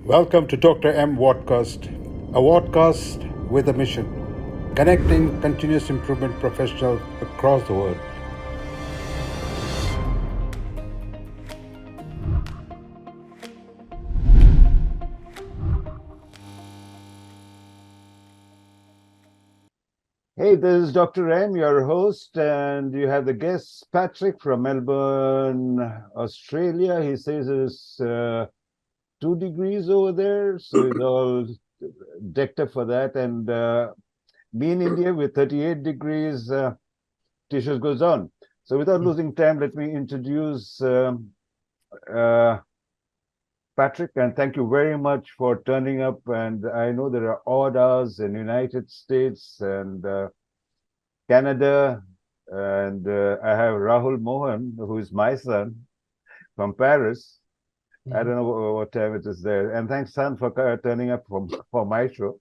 Welcome to Dr. M Wadcast, a Wadcast with a mission, connecting continuous improvement professionals across the world. Hey, this is Dr. M, your host, and you have the guest, Patrick from Melbourne, Australia. He says it's 2 degrees over there, so he's all decked up for that. And me in India with 38 degrees, T-shirt goes on. So without losing time, let me introduce Patrick, and thank you very much for turning up. And I know there are odd hours in United States and Canada, and I have Rahul Mohan, who is my son from Paris. I don't know what time it is there. And thanks, son, for turning up for my show.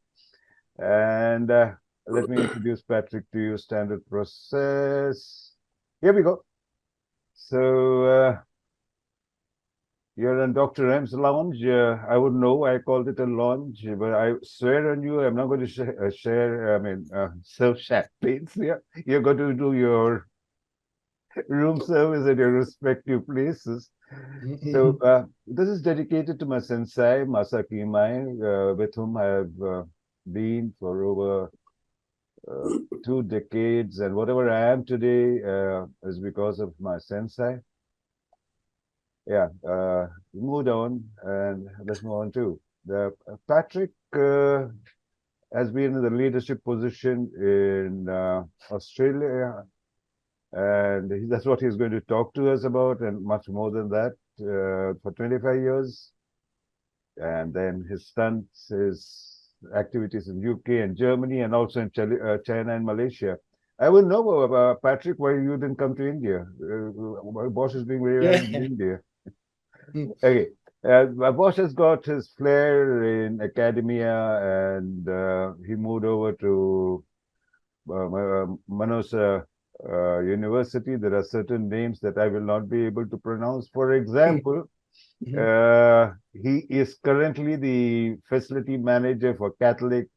And let me introduce Patrick to you. Standard process. Here we go. So you're in Dr. M's lounge. I wouldn't know. I called it a lounge, but I swear on you, I'm not going to serve champagnes here. You're going to do your room service at your respective places. So this is dedicated to my sensei, Masaki Mai, with whom I have been for over 2 decades. And whatever I am today is because of my sensei. Yeah, moved on, and let's move on to Patrick has been in the leadership position in Australia, and that's what he's going to talk to us about, and much more than that, for 25 years. And then his stunts, his activities in UK and Germany, and also in China and Malaysia. I will know, Patrick, why you didn't come to India. Bosch is doing very well in India. Okay, Bosch has got his flair in academia, and he moved over to Monash University. There are certain names that I will not be able to pronounce. For example, he is currently the facility manager for Catholic.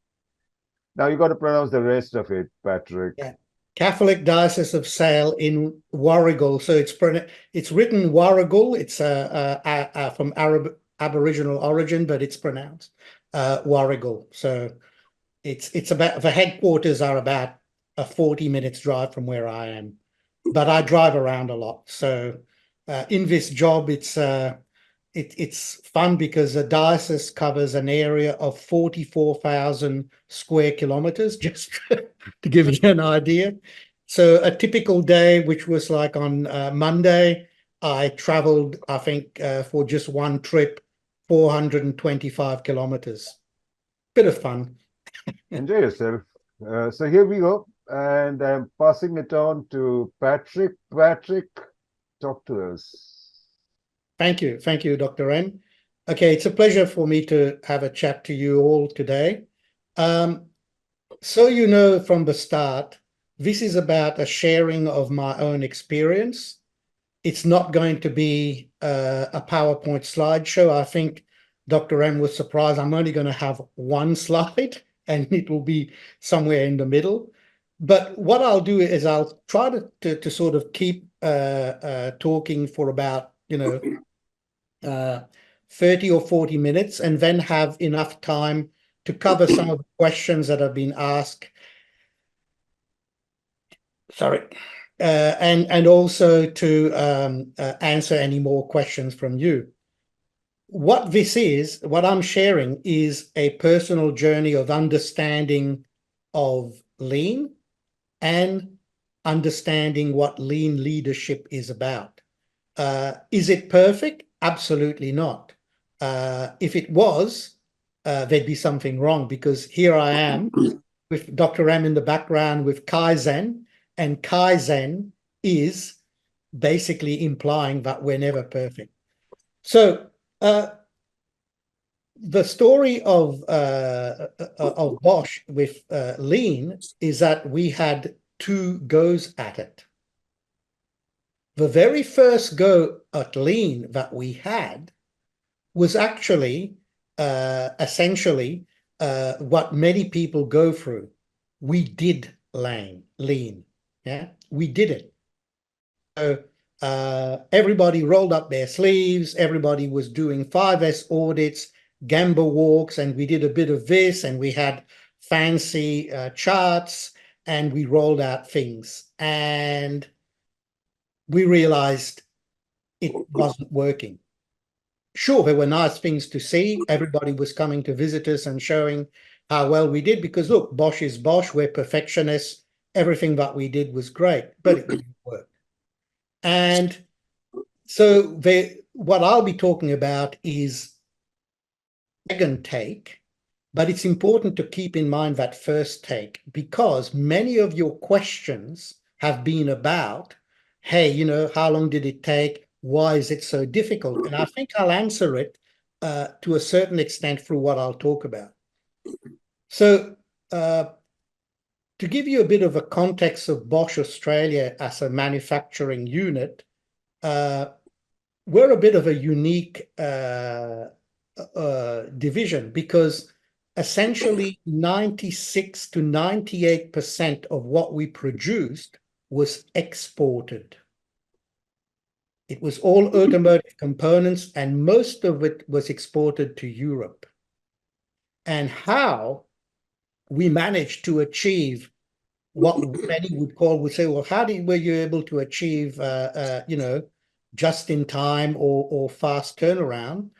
Now you got to pronounce the rest of it, Patrick. Yeah. Catholic Diocese of Sale in Warragul. So it's written Warragul. It's from Aboriginal origin, but it's pronounced Warragul. So it's about, the headquarters are about a 40 minutes drive from where I am, but I drive around a lot. So in this job, it's fun because the diocese covers an area of 44,000 square kilometers, just to give you an idea. So a typical day, which was like on Monday, I traveled, I think, for just one trip, 425 kilometers. Bit of fun. Enjoy yourself. So here we go. And I'm passing it on to Patrick. Patrick, talk to us. Thank you. Thank you, Dr. M. Okay, it's a pleasure for me to have a chat to you all today. So you know from the start, this is about a sharing of my own experience. It's not going to be a PowerPoint slideshow. I think Dr. M was surprised. I'm only going to have one slide, and it will be somewhere in the middle. But what I'll do is I'll try to sort of keep talking for about, 30 or 40 minutes, and then have enough time to cover some of the questions that have been asked. Sorry. And also to answer any more questions from you. What I'm sharing is a personal journey of understanding of lean and understanding what lean leadership is about. Is it perfect? Absolutely not. If it was, there'd be something wrong, because here I am with Dr. M in the background with Kaizen, and Kaizen is basically implying that we're never perfect. So the story of Bosch with lean is that we had 2 goes at it. The very first go at lean that we had was actually essentially what many people go through. We did lean. Yeah, we did it. So everybody rolled up their sleeves. Everybody was doing 5S audits, Gamba walks, and we did a bit of this, and we had fancy charts, and we rolled out things. And we realized it wasn't working. Sure, there were nice things to see. Everybody was coming to visit us and showing how well we did, because look, Bosch is Bosch. We're perfectionists. Everything that we did was great, but it didn't work. And so what I'll be talking about is second take, but it's important to keep in mind that first take, because many of your questions have been about, hey, how long did it take? Why is it so difficult? And I think I'll answer it to a certain extent through what I'll talk about. So to give you a bit of a context of Bosch Australia as a manufacturing unit, we're a bit of a unique division, because essentially 96 to 98% of what we produced was exported. It was all automotive components, and most of it was exported to Europe. And how we managed to achieve what many would say, well, were you able to achieve, just in time or fast turnaround?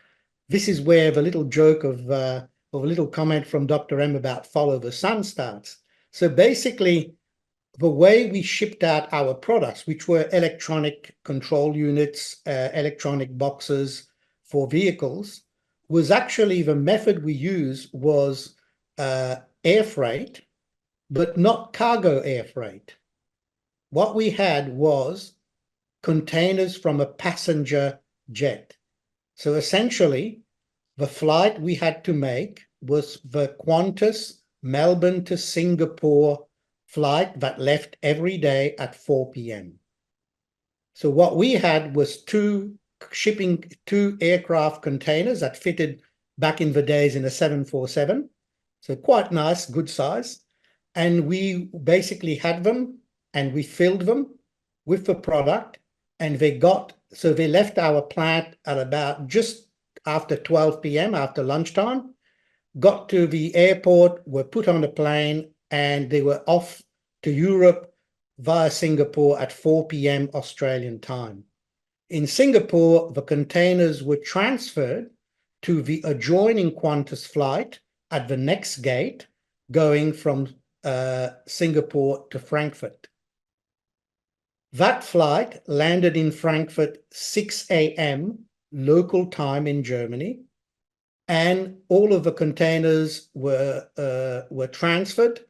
This is where the little joke of a little comment from Dr. M about follow the sun starts. So basically, the way we shipped out our products, which were electronic control units, electronic boxes for vehicles, was actually the method we used was air freight, but not cargo air freight. What we had was containers from a passenger jet. So essentially, the flight we had to make was the Qantas Melbourne to Singapore flight that left every day at 4 p.m. So what we had was two aircraft containers that fitted back in the days in a 747. So quite nice, good size. And we basically had them and we filled them with the product, and they left our plant at about just after 12 p.m., after lunchtime, got to the airport, were put on a plane, and they were off to Europe via Singapore at 4 p.m. Australian time. In Singapore, the containers were transferred to the adjoining Qantas flight at the next gate, going from Singapore to Frankfurt. That flight landed in Frankfurt 6 a.m. local time in Germany, and all of the containers were transferred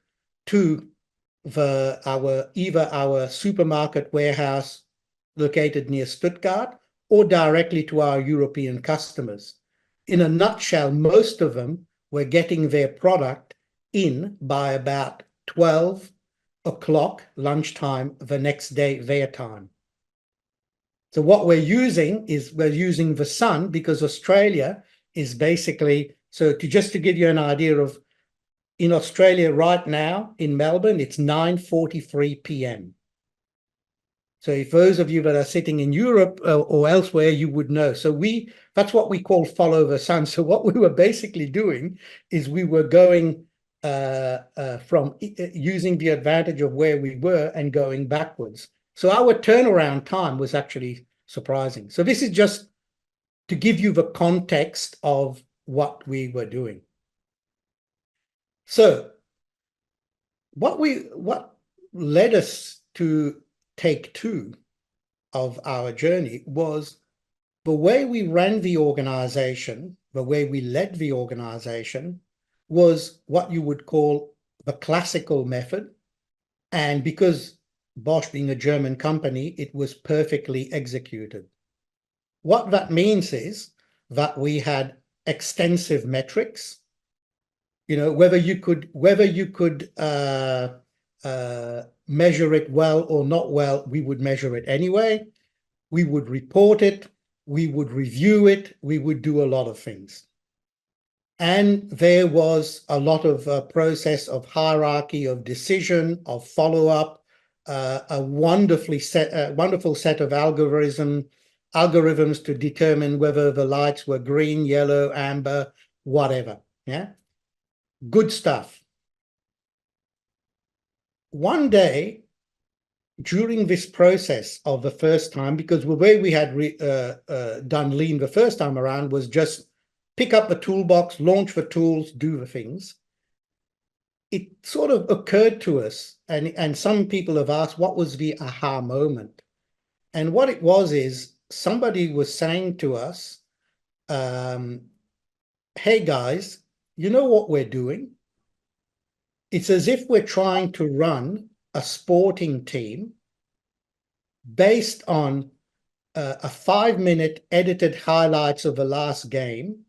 to either our supermarket warehouse located near Stuttgart or directly to our European customers. In a nutshell, most of them were getting their product in by about 12 o'clock lunchtime the next day their time. So what we're using the sun, because Australia is basically, just to give you an idea of, in Australia right now, in Melbourne, it's 9:43 p.m. So if those of you that are sitting in Europe or elsewhere, you would know. So that's what we call follow the sun. So what we were basically doing is we were going from using the advantage of where we were and going backwards. So our turnaround time was actually surprising. So this is just to give you the context of what we were doing. So what led us to take two of our journey was the way we ran the organization, the way we led the organization was what you would call the classical method. And because Bosch being a German company, it was perfectly executed. What that means is that we had extensive metrics. Whether you could measure it well or not well, we would measure it anyway. We would report it. We would review it. We would do a lot of things. And there was a lot of process of hierarchy, of decision, of follow-up, a wonderful set of algorithms to determine whether the lights were green, yellow, amber, whatever. Yeah, good stuff. One day, during this process of the first time, because the way we had done lean the first time around was just pick up the toolbox, launch the tools, do the things. It sort of occurred to us, and some people have asked, what was the aha moment? And what it was is somebody was saying to us, hey guys, you know what we're doing? It's as if we're trying to run a sporting team based on a 5-minute edited highlights of the last game,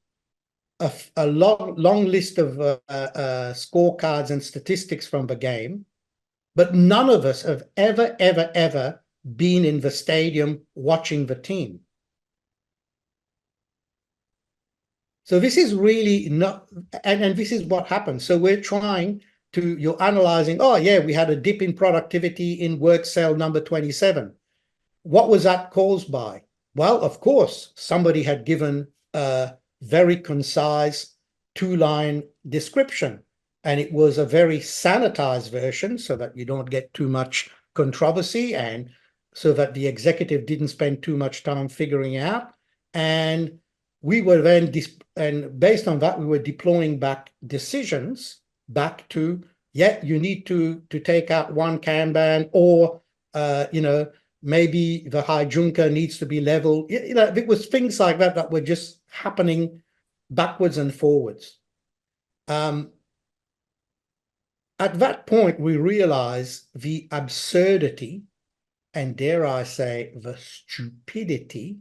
a long list of scorecards and statistics from the game, but none of us have ever been in the stadium watching the team. So this is really not, and this is what happens. So we're trying to, you're analyzing, oh yeah, we had a dip in productivity in work cell number 27. What was that caused by? Well, of course, somebody had given a very concise 2-line description, and it was a very sanitized version so that you don't get too much controversy and so that the executive didn't spend too much time figuring out. And we were then, and based on that, we were deploying back decisions back to, yeah, you need to take out one Kanban, or, maybe the high junker needs to be level. It was things like that that were just happening backwards and forwards. At that point, we realized the absurdity, and dare I say, the stupidity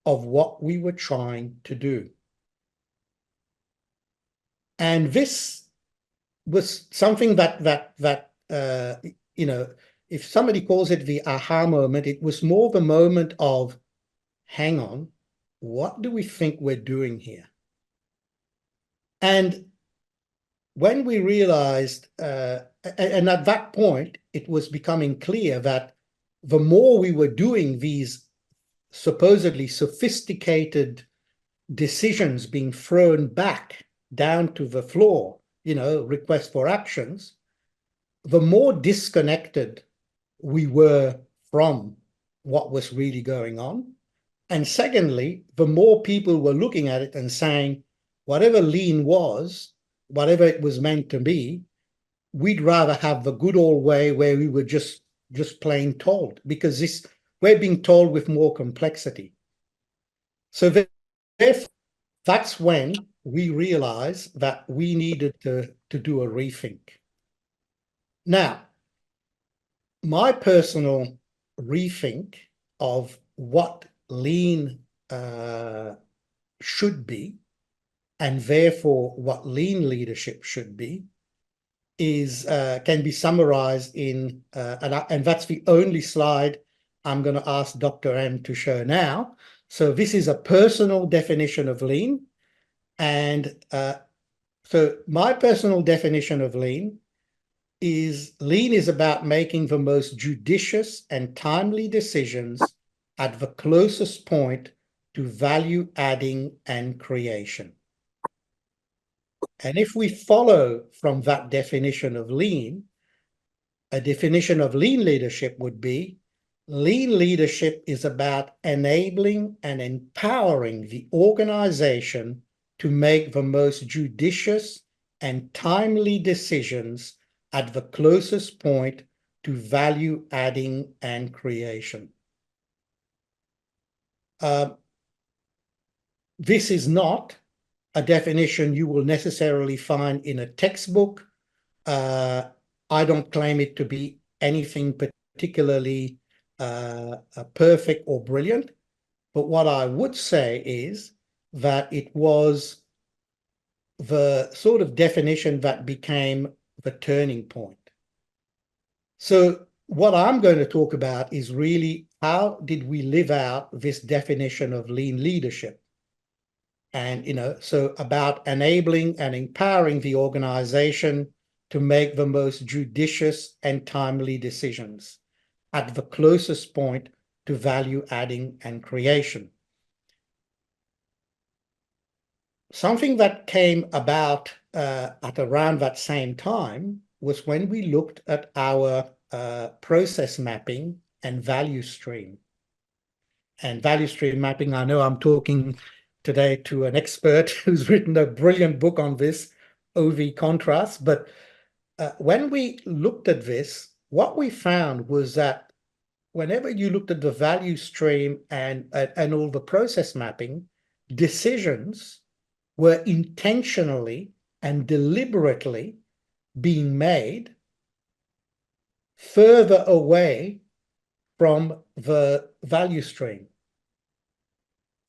of what we were trying to do. And this was something that if somebody calls it the aha moment, it was more the moment of, hang on, what do we think we're doing here? And when we realized, and at that point, it was becoming clear that the more we were doing these supposedly sophisticated decisions being thrown back down to the floor, request for actions, the more disconnected we were from what was really going on. And secondly, the more people were looking at it and saying, whatever lean was, whatever it was meant to be, we'd rather have the good old way where we were just plain told, because we're being told with more complexity. So that's when we realized that we needed to do a rethink. Now, my personal rethink of what lean should be, and therefore what lean leadership should be, is can be summarized in, and that's the only slide I'm going to ask Dr. M to show now. So this is a personal definition of lean. And so my personal definition of lean is about making the most judicious and timely decisions at the closest point to value adding and creation. And if we follow from that definition of lean, a definition of lean leadership would be, lean leadership is about enabling and empowering the organization to make the most judicious and timely decisions at the closest point to value adding and creation. This is not a definition you will necessarily find in a textbook. I don't claim it to be anything particularly perfect or brilliant, but what I would say is that it was the sort of definition that became the turning point. So what I'm going to talk about is really, how did we live out this definition of lean leadership? And, so about enabling and empowering the organization to make the most judicious and timely decisions at the closest point to value adding and creation. Something that came about at around that same time was when we looked at our process mapping and value stream. And value stream mapping, I know I'm talking today to an expert who's written a brilliant book on this, OV contrast. But when we looked at this, what we found was that whenever you looked at the value stream and all the process mapping, decisions were intentionally and deliberately being made further away from the value stream.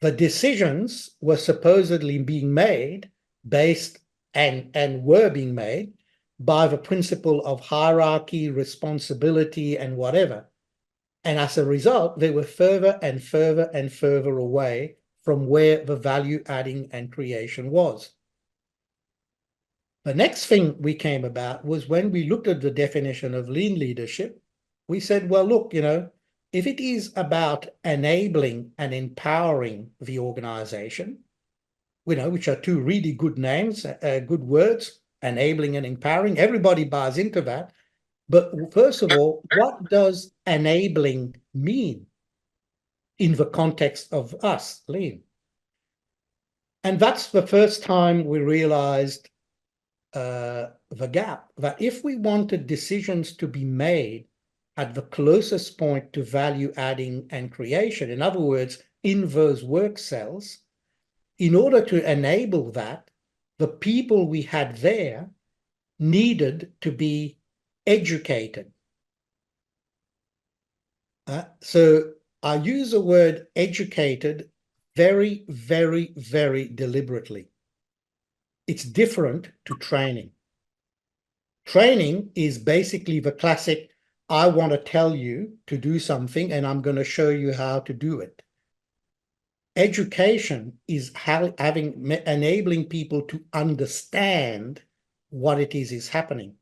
The decisions were supposedly being made based and were being made by the principle of hierarchy, responsibility, and whatever. And as a result, they were further and further and further away from where the value adding and creation was. The next thing we came about was when we looked at the definition of lean leadership, we said, well, look, if it is about enabling and empowering the organization, which are two really good names, good words, enabling and empowering, everybody buys into that. But first of all, what does enabling mean in the context of us, lean? And that's the first time we realized the gap, that if we wanted decisions to be made at the closest point to value adding and creation, in other words, in those work cells, in order to enable that, the people we had there needed to be educated. So I use the word educated very, very, very deliberately. It's different to training. Training is basically the classic, I want to tell you to do something and I'm going to show you how to do it. Education is enabling people to understand what it is happening.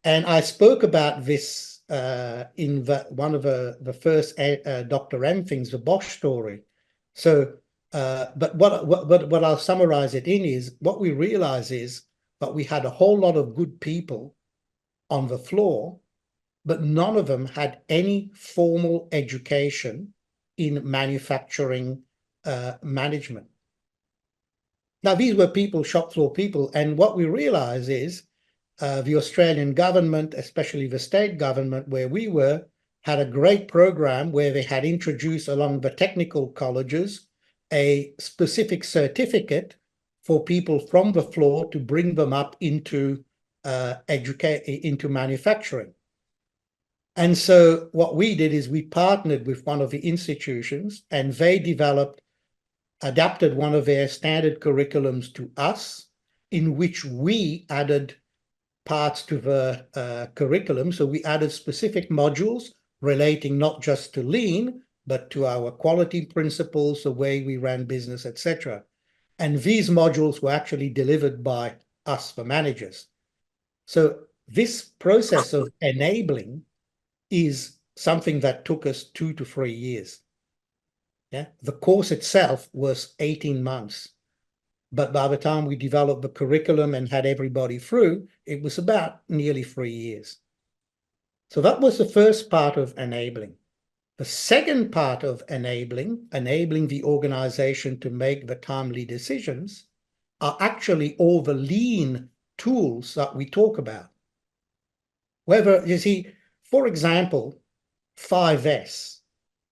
And I spoke about this in one of the first Dr. M things, the Bosch story. So, but what I'll summarize it in is, what we realize is that we had a whole lot of good people on the floor, but none of them had any formal education in manufacturing management. Now, these were people, shop floor people, and what we realize is the Australian government, especially the state government where we were, had a great program where they had introduced along the technical colleges a specific certificate for people from the floor to bring them up into into manufacturing. And so what we did is we partnered with one of the institutions, and they adapted one of their standard curriculums to us, in which we added parts to the curriculum. So we added specific modules relating not just to lean, but to our quality principles, the way we ran business, etc. And these modules were actually delivered by us, the managers. So this process of enabling is something that took us 2 to 3 years. Yeah, the course itself was 18 months. But by the time we developed the curriculum and had everybody through, it was about nearly 3 years. So that was the first part of enabling. The second part of enabling the organization to make the timely decisions, are actually all the lean tools that we talk about. Whether, you see, for example, 5S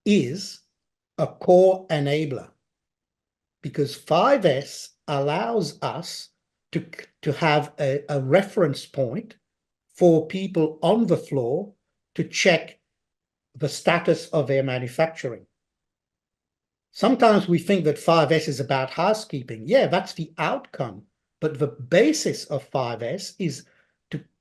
is a core enabler, because 5S allows us to have a reference point for people on the floor to check the status of their manufacturing. Sometimes we think that 5S is about housekeeping. Yeah, that's the outcome. But the basis of 5S is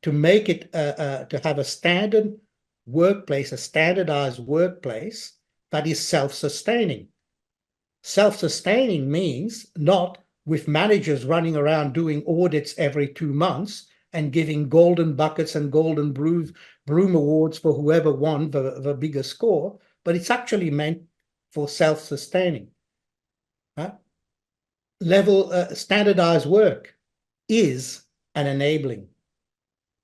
to make it, to have a standard workplace, a standardized workplace that is self-sustaining. Self-sustaining means not with managers running around doing audits every 2 months and giving golden buckets and golden broom awards for whoever won the bigger score, but it's actually meant for self-sustaining. Standardized work is enabling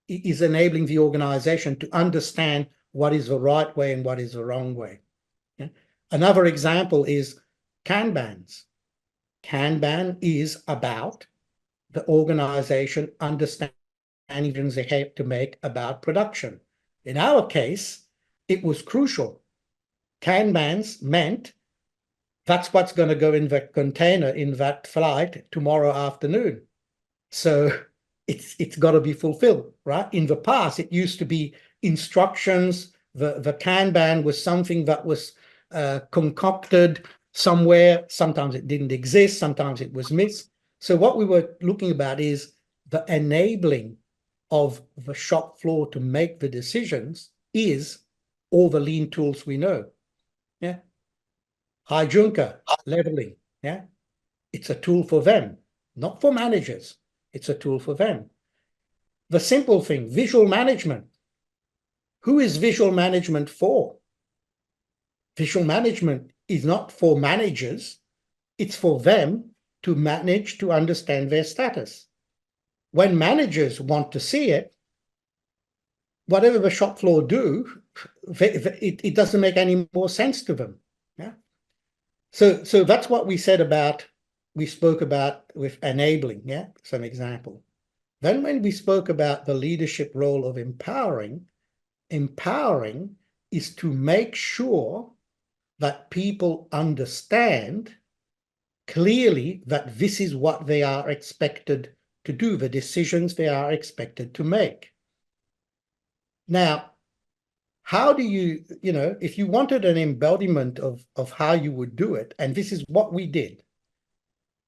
the organization to understand what is the right way and what is the wrong way. Yeah? Another example is Kanbans. Kanban is about the organization understanding they have to make about production. In our case, it was crucial. Kanbans meant that's what's going to go in the container in that flight tomorrow afternoon. So it's got to be fulfilled, right? In the past, it used to be instructions. The Kanban was something that was concocted somewhere. Sometimes it didn't exist. Sometimes it was missed. So what we were looking about is the enabling of the shop floor to make the decisions is all the lean tools we know. Yeah. High Junker, leveling. Yeah. It's a tool for them, not for managers. It's a tool for them. The simple thing, visual management. Who is visual management for? Visual management is not for managers. It's for them to manage, to understand their status. When managers want to see it, whatever the shop floor do, it doesn't make any more sense to them. Yeah. So that's what we spoke about with enabling, yeah, some example. Then when we spoke about the leadership role of empowering is to make sure that people understand clearly that this is what they are expected to do, the decisions they are expected to make. Now, how do you if you wanted an embodiment of how you would do it, and this is what we did,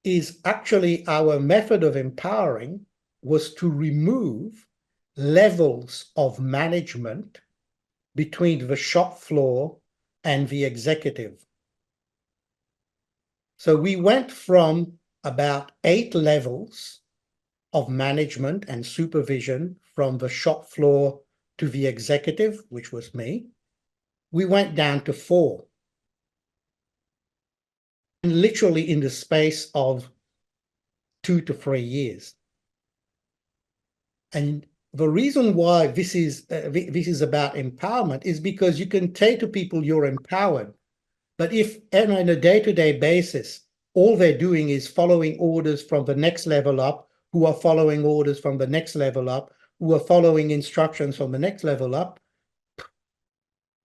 is actually our method of empowering was to remove levels of management between the shop floor and the executive. So we went from about 8 levels of management and supervision from the shop floor to the executive, which was me. We went down to 4. And literally in the space of 2 to 3 years. And the reason why this is about empowerment is because you can say to people you're empowered, but if on a day-to-day basis, all they're doing is following orders from the next level up, who are following orders from the next level up, who are following instructions from the next level up,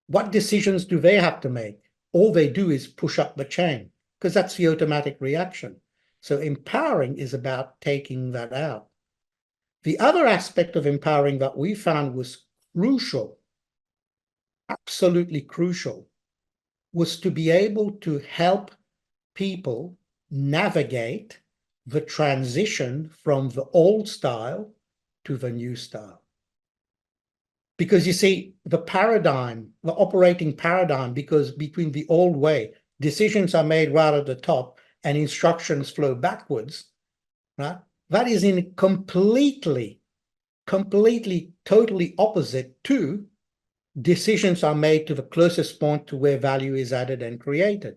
what decisions do they have to make? All they do is push up the chain, because that's the automatic reaction. So empowering is about taking that out. The other aspect of empowering that we found was crucial, absolutely crucial, was to be able to help people navigate the transition from the old style to the new style. Because you see, the paradigm, the operating paradigm, because between the old way, decisions are made right at the top and instructions flow backwards, right? That is in completely, totally opposite to decisions are made to the closest point to where value is added and created.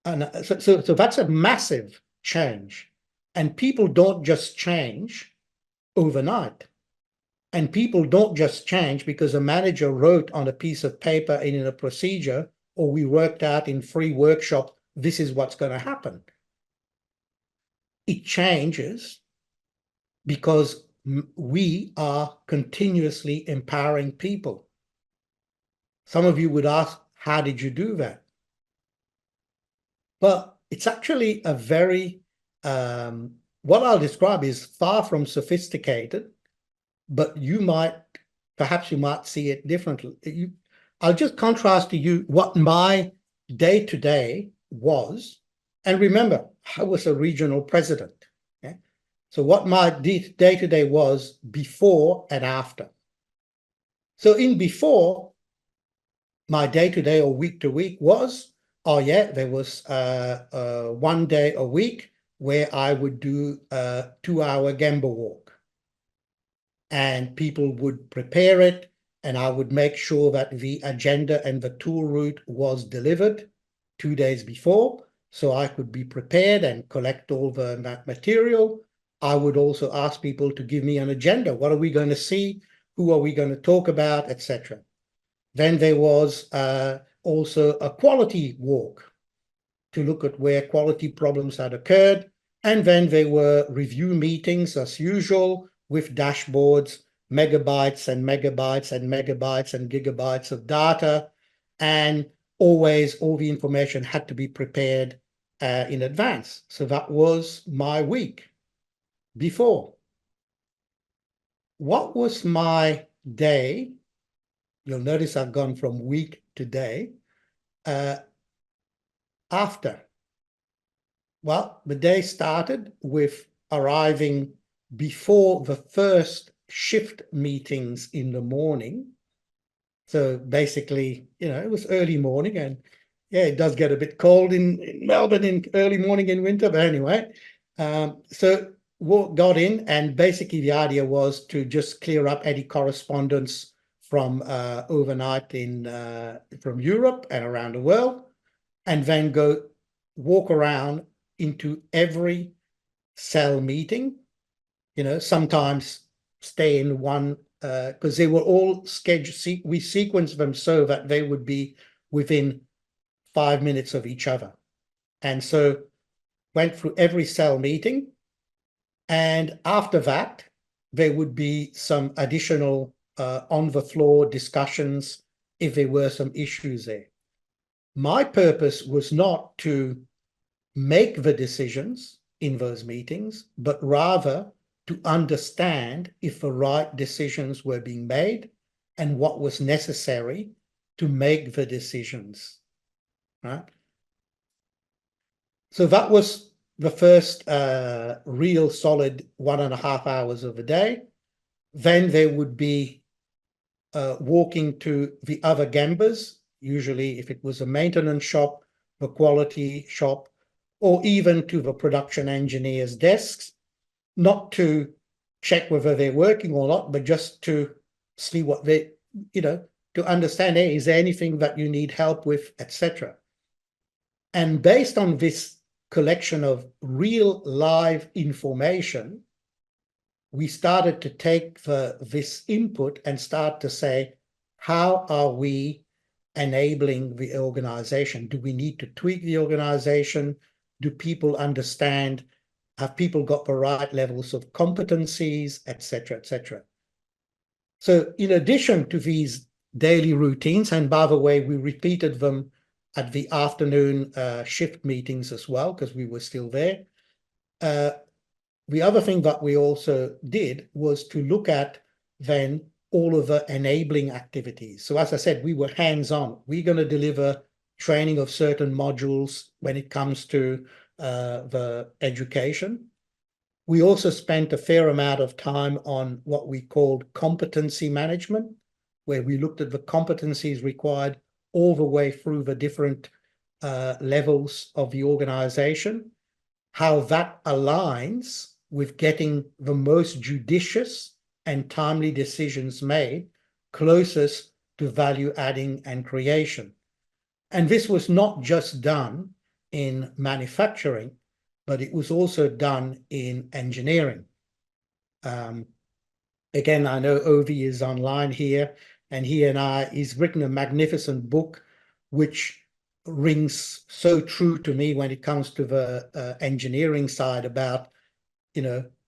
And so that's a massive change. And people don't just change overnight. And people don't just change because a manager wrote on a piece of paper and in a procedure, or we worked out in free workshop, this is what's going to happen. It changes because we are continuously empowering people. Some of you would ask, how did you do that? But it's actually a very, what I'll describe is far from sophisticated, but perhaps you might see it differently. I'll just contrast to you what my day-to-day was. And remember, I was a regional president. Okay? So what my day-to-day was before and after. So in before, my day-to-day or week-to-week was Oh yeah, there was one day a week where I would do a 2-hour Gemba walk, and people would prepare it, and I would make sure that the agenda and the tool route was delivered 2 days before, so I could be prepared and collect all the material. I would also ask people to give me an agenda. What are we going to see? Who are we going to talk about, etc. Then there was also a quality walk to look at where quality problems had occurred. And then there were review meetings as usual with dashboards, megabytes and megabytes and megabytes and gigabytes of data. And always all the information had to be prepared in advance. So that was my week before. What was my day? You'll notice I've gone from week to day. After. Well, the day started with arriving before the first shift meetings in the morning. So basically, it was early morning, and yeah, it does get a bit cold in Melbourne in early morning in winter, but anyway. So got in, and basically the idea was to just clear up any correspondence from overnight from Europe and around the world, and then go walk around into every cell meeting, sometimes stay in one, because they were all scheduled, we sequenced them so that they would be within 5 minutes of each other. And so went through every cell meeting. And after that, there would be some additional on the floor discussions if there were some issues there. My purpose was not to make the decisions in those meetings, but rather to understand if the right decisions were being made and what was necessary to make the decisions, right? So that was the first real solid 1.5 hours of the day. Then there would be walking to the other Gembas, usually if it was a maintenance shop, the quality shop, or even to the production engineers' desks, not to check whether they're working or not, but just to see what they, to understand, hey, is there anything that you need help with, etc. And based on this collection of real live information, we started to take this input and start to say, how are we enabling the organization? Do we need to tweak the organization? Do people understand? Have people got the right levels of competencies, etc., etc.? So in addition to these daily routines, and by the way, we repeated them at the afternoon shift meetings as well, because we were still there. The other thing that we also did was to look at then all of the enabling activities. So as I said, we were hands-on. We're going to deliver training of certain modules when it comes to the education. We also spent a fair amount of time on what we called competency management, where we looked at the competencies required all the way through the different levels of the organization, how that aligns with getting the most judicious and timely decisions made closest to value adding and creation. And this was not just done in manufacturing, but it was also done in engineering. Again, I know Ovi is online here, and he's written a magnificent book, which rings so true to me when it comes to the engineering side about,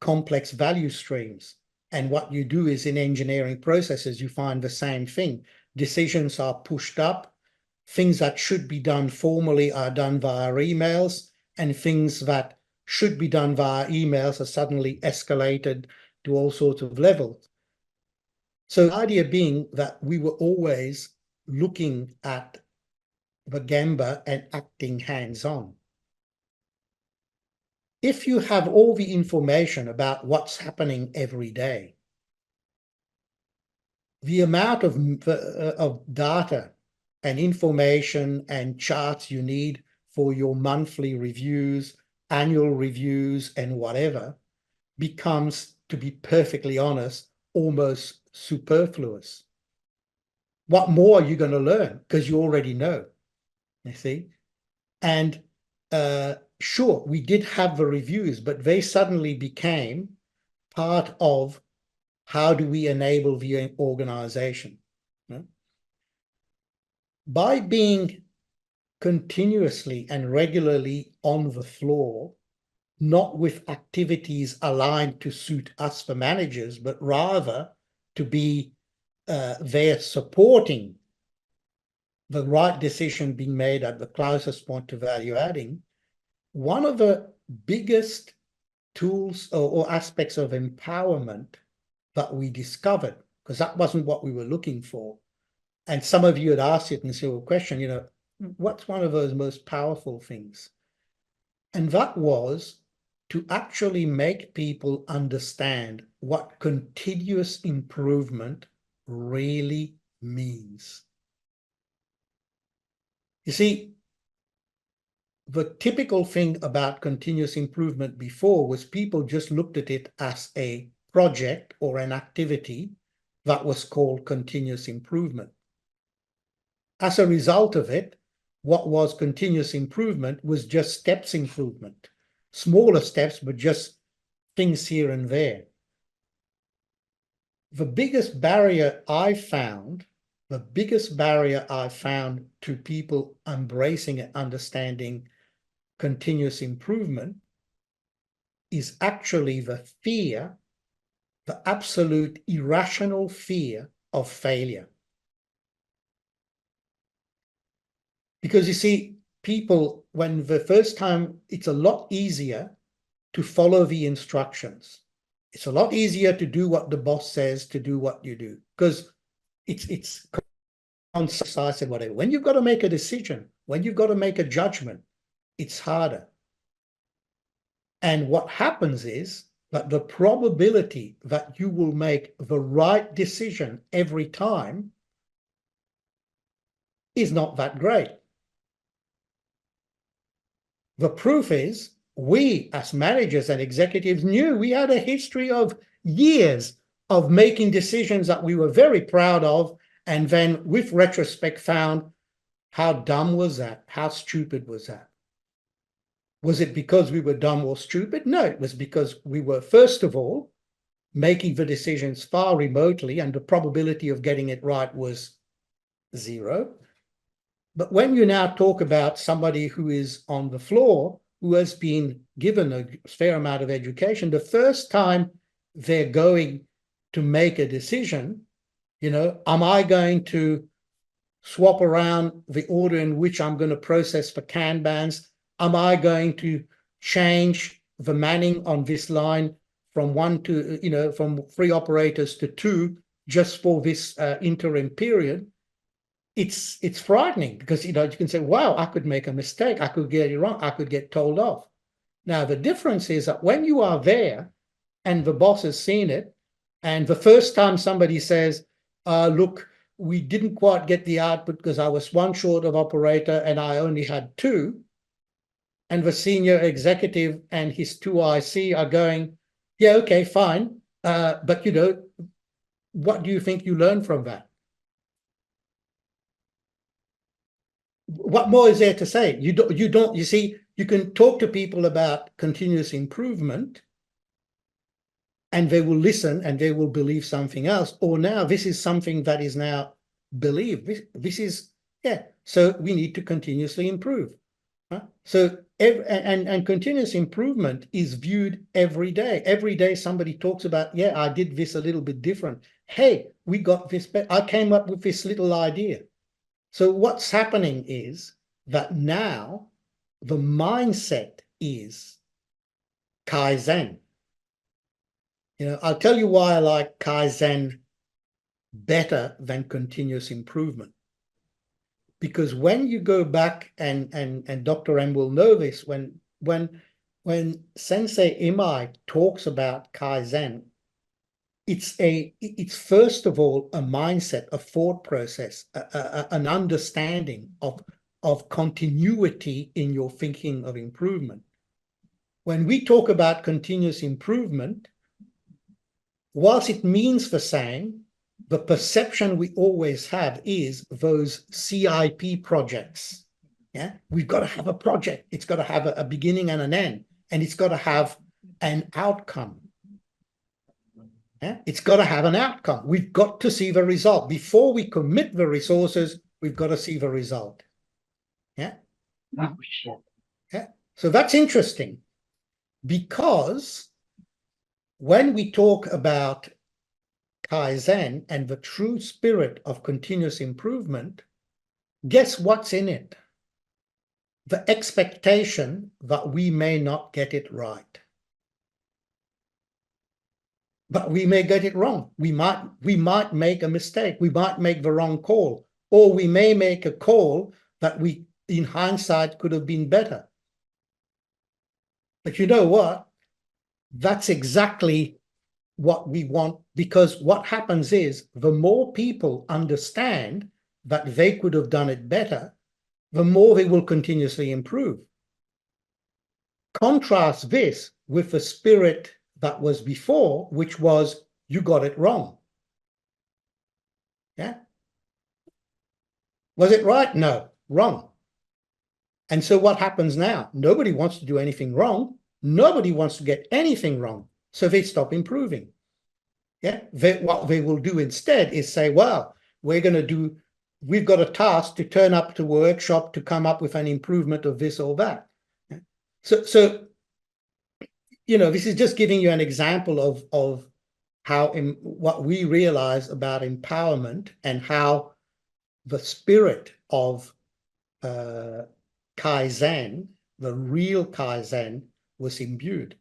complex value streams. And what you do is in engineering processes, you find the same thing. Decisions are pushed up. Things that should be done formally are done via emails, and things that should be done via emails are suddenly escalated to all sorts of levels. So the idea being that we were always looking at the Gemba and acting hands-on. If you have all the information about what's happening every day, the amount of data and information and charts you need for your monthly reviews, annual reviews, and whatever becomes, to be perfectly honest, almost superfluous. What more are you going to learn? Because you already know, you see? And sure, we did have the reviews, but they suddenly became part of how do we enable the organization. You know? By being continuously and regularly on the floor, not with activities aligned to suit us, the managers, but rather to be there supporting the right decision being made at the closest point to value adding. One of the biggest tools or aspects of empowerment that we discovered, because that wasn't what we were looking for. And some of you had asked it in a single question, you know, what's one of those most powerful things? And that was to actually make people understand what continuous improvement really means. You see, the typical thing about continuous improvement before was people just looked at it as a project or an activity that was called continuous improvement. As a result of it, what was continuous improvement was just steps improvement, smaller steps, but just things here and there. The biggest barrier I found to people embracing and understanding continuous improvement is actually the fear, the absolute irrational fear of failure. Because you see, people, when the first time, it's a lot easier to follow the instructions. It's a lot easier to do what the boss says, to do what you do, because it's concise and whatever. When you've got to make a decision, when you've got to make a judgment, it's harder. And what happens is that the probability that you will make the right decision every time is not that great. The proof is we as managers and executives knew we had a history of years of making decisions that we were very proud of, and then with retrospect found, how dumb was that? How stupid was that? Was it because we were dumb or stupid? No, it was because we were, first of all, making the decisions far remotely, and the probability of getting it right was zero. But when you now talk about somebody who is on the floor, who has been given a fair amount of education, the first time they're going to make a decision, you know, am I going to swap around the order in which I'm going to process for Kanbans? Am I going to change the manning on this line from one to, you know, from 3 operators to 2 just for this interim period? It's frightening, because, you know, you can say, wow, I could make a mistake. I could get it wrong. I could get told off. Now, the difference is that when you are there and the boss has seen it, and the first time somebody says, look, we didn't quite get the output because I was 1 short of operator and I only had 2, and the senior executive and his 2 IC are going, yeah, okay, fine. But, you know, what do you think you learned from that? What more is there to say? You see, you can talk to people about continuous improvement and they will listen and they will believe something else. Or now this is something that is now believed. This is, yeah, so we need to continuously improve. Huh? So, and continuous improvement is viewed every day. Every day somebody talks about, yeah, I did this a little bit different. Hey, we got this, I came up with this little idea. So what's happening is that now the mindset is Kaizen. You know, I'll tell you why I like Kaizen better than continuous improvement. Because when you go back, and Dr. M will know this, when Sensei Imai talks about Kaizen, it's first of all a mindset, a thought process, an understanding of continuity in your thinking of improvement. When we talk about continuous improvement, whilst it means the same, the perception we always have is those CIP projects. Yeah, we've got to have a project. It's got to have a beginning and an end, and it's got to have an outcome. Yeah, it's got to have an outcome. We've got to see the result. Before we commit the resources, we've got to see the result. Yeah. Yeah. So that's interesting, because when we talk about Kaizen and the true spirit of continuous improvement, guess what's in it? The expectation that we may not get it right. But we may get it wrong. We might make a mistake. We might make the wrong call, or we may make a call that we, in hindsight, could have been better. But you know what? That's exactly what we want, because what happens is the more people understand that they could have done it better, the more they will continuously improve. Contrast this with the spirit that was before, which was, you got it wrong. Yeah. Was it right? No, wrong. And so what happens now? Nobody wants to do anything wrong. Nobody wants to get anything wrong. So they stop improving. Yeah. What they will do instead is say, well, we've got a task to turn up to workshop to come up with an improvement of this or that. Yeah? So this is just giving you an example of how what we realize about empowerment and how the spirit of Kaizen, the real Kaizen, was imbued.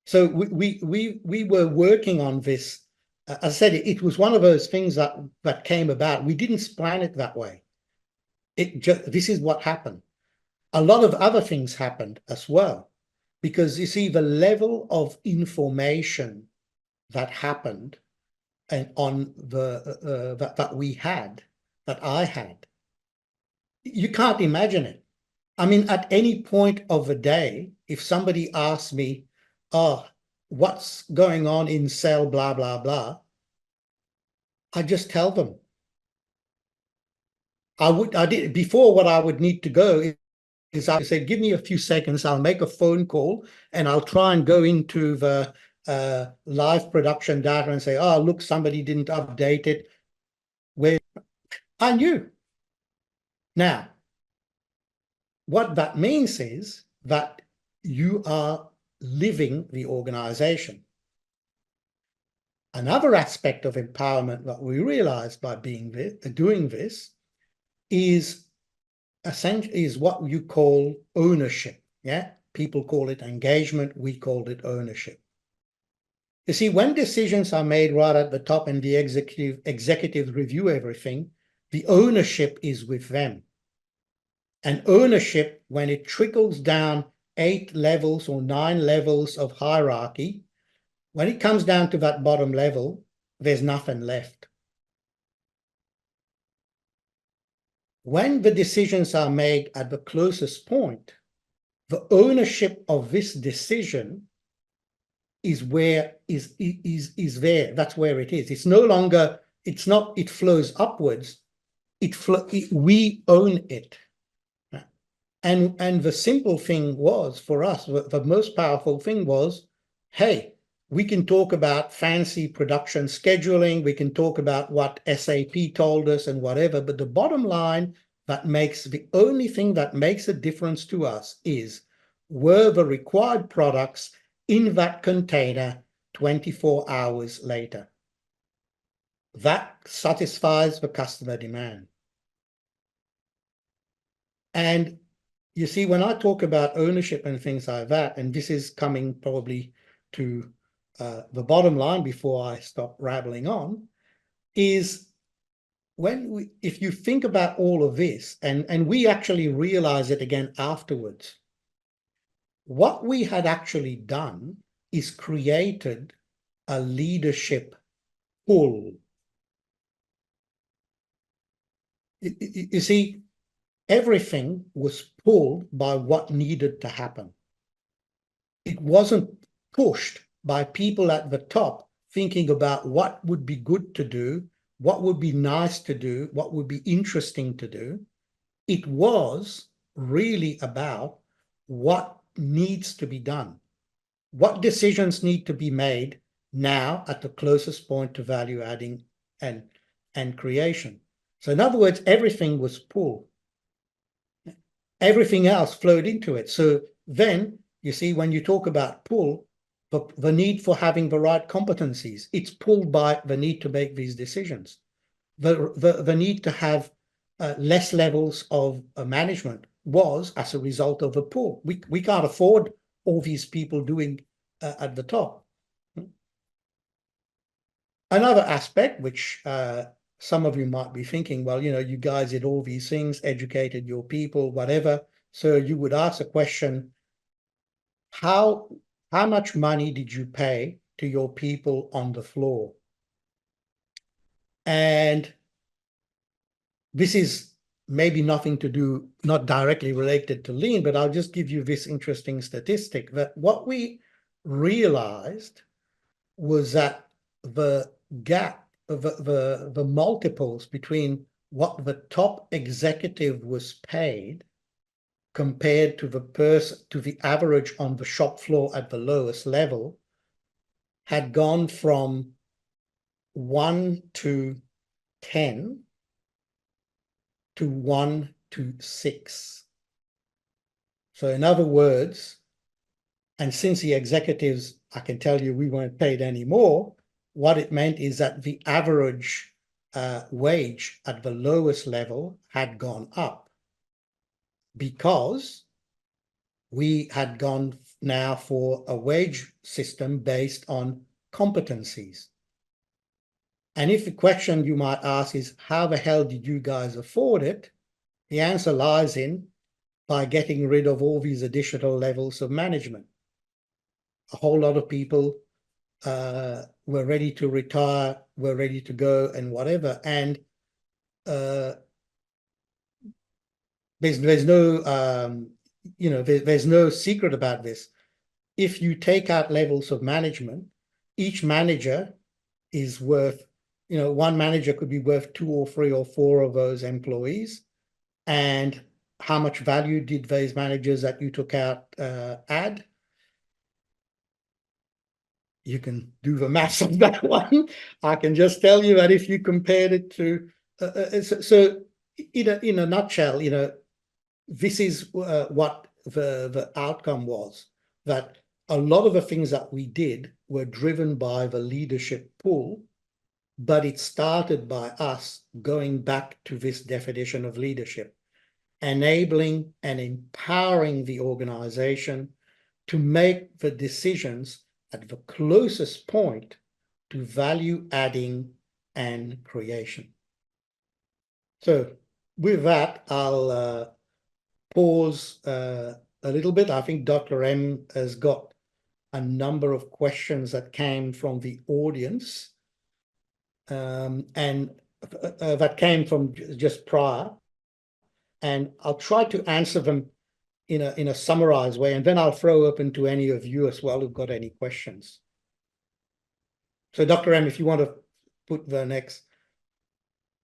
So we were working on this. As I said, it was one of those things that came about. We didn't plan it that way. This is what happened. A lot of other things happened as well. Because you see, the level of information that happened and on that I had, you can't imagine it. I mean, at any point of the day, if somebody asks me, oh, what's going on in cell, blah, blah, blah, I just tell them. Before, what I would need to go is I say, give me a few seconds, I'll make a phone call and I'll try and go into the live production data and say, oh, look, somebody didn't update it. Where I knew. Now, what that means is that you are living the organization. Another aspect of empowerment that we realize by doing this is essentially what you call ownership. Yeah, people call it engagement. We called it ownership. You see, when decisions are made right at the top and the executives review everything, the ownership is with them. And ownership, when it trickles down 8 levels or 9 levels of hierarchy, when it comes down to that bottom level, there's nothing left. When the decisions are made at the closest point, the ownership of this decision is there. That's where it is. It's no longer, it flows upwards. We own it. And the simple thing was, for us, the most powerful thing was, hey, we can talk about fancy production scheduling, we can talk about what SAP told us and whatever, but the bottom line the only thing that makes a difference to us is, were the required products in that container 24 hours later? That satisfies the customer demand. And you see, when I talk about ownership and things like that, and this is coming probably to the bottom line before I stop rattling on, is if you think about all of this, and we actually realize it again afterwards, what we had actually done is created a leadership pull. You see, everything was pulled by what needed to happen. It wasn't pushed by people at the top thinking about what would be good to do, what would be nice to do, what would be interesting to do. It was really about what needs to be done, what decisions need to be made now at the closest point to value adding and creation. So in other words, everything was pulled. Everything else flowed into it. So then, you see, when you talk about pull, the need for having the right competencies, it's pulled by the need to make these decisions. The need to have less levels of management was as a result of a pull. We can't afford all these people doing at the top. Another aspect, which some of you might be thinking, well, you guys did all these things, educated your people, whatever. So you would ask a question, how much money did you pay to your people on the floor? And this is maybe nothing to do, not directly related to lean, but I'll just give you this interesting statistic that what we realized was that the gap, the multiples between what the top executive was paid compared to the average on the shop floor at the lowest level had gone from 1 to 10 to 1 to 6. So in other words, and since the executives, I can tell you, we weren't paid any more, what it meant is that the average wage at the lowest level had gone up because we had gone now for a wage system based on competencies. And if the question you might ask is, how the hell did you guys afford it? The answer lies in by getting rid of all these additional levels of management. A whole lot of people were ready to retire, were ready to go and whatever. And there's no, there's no secret about this. If you take out levels of management, each manager is worth, one manager could be worth 2 or 3 or 4 of those employees. And how much value did those managers that you took out add? You can do the maths on that one. I can just tell you that if you compared it to, so in a nutshell, this is what the outcome was, that a lot of the things that we did were driven by the leadership pool, but it started by us going back to this definition of leadership, enabling and empowering the organization to make the decisions at the closest point to value adding and creation. So with that, I'll pause a little bit. I think Dr. M has got a number of questions that came from the audience and that came from just prior. And I'll try to answer them in a summarized way, and then I'll throw open to any of you as well who've got any questions. So Dr. M, if you want to put the next.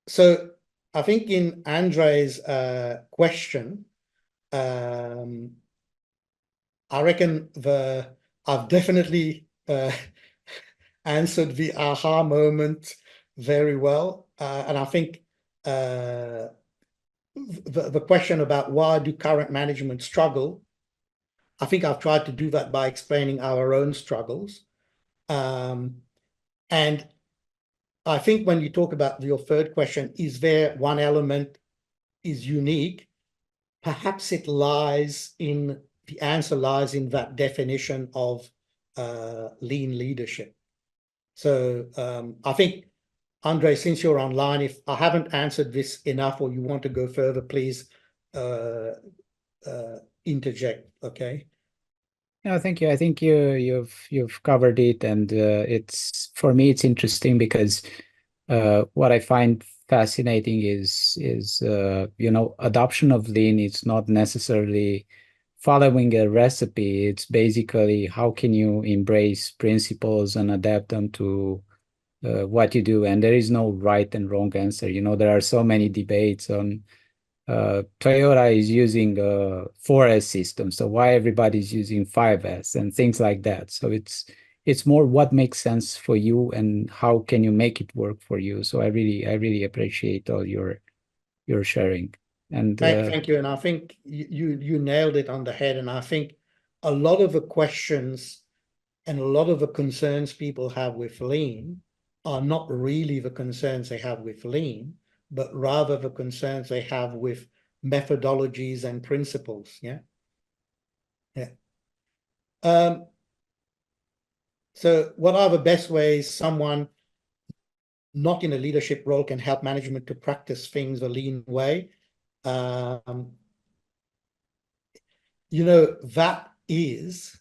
So I think in Andre's question, I reckon I've definitely answered the aha moment very well. And I think the question about why do current management struggle, I think I've tried to do that by explaining our own struggles. And I think when you talk about your third question, is there one element is unique? Perhaps it lies in, the answer lies in that definition of lean leadership. So I think, Andre, since you're online, if I haven't answered this enough or you want to go further, please interject, okay? No, thank you. I think you've covered it, and it's for me it's interesting because what I find fascinating is adoption of lean. It's not necessarily following a recipe. It's basically how can you embrace principles and adapt them to what you do. And there is no right and wrong answer. There are so many debates on Toyota is using a 4S system, so why everybody's using 5S and things like that. So it's more what makes sense for you and how can you make it work for you. So I really appreciate all your sharing. And Thank you. And I think you nailed it on the head. And I think a lot of the questions and a lot of the concerns people have with lean are not really the concerns they have with lean, but rather the concerns they have with methodologies and principles. Yeah. Yeah. So what are the best ways someone not in a leadership role can help management to practice things the lean way? That is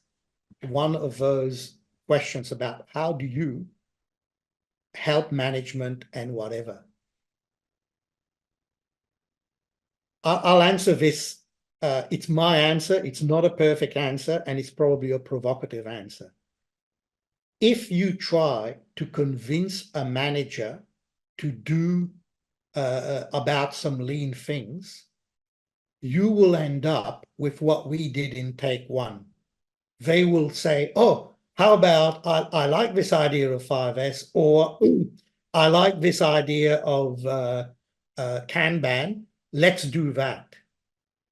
one of those questions about how do you help management and whatever. I'll answer this. It's my answer. It's not a perfect answer, and it's probably a provocative answer. If you try to convince a manager to do about some lean things, you will end up with what we did in take one. They will say, oh, how about I like this idea of 5S, or I like this idea of Kanban, let's do that.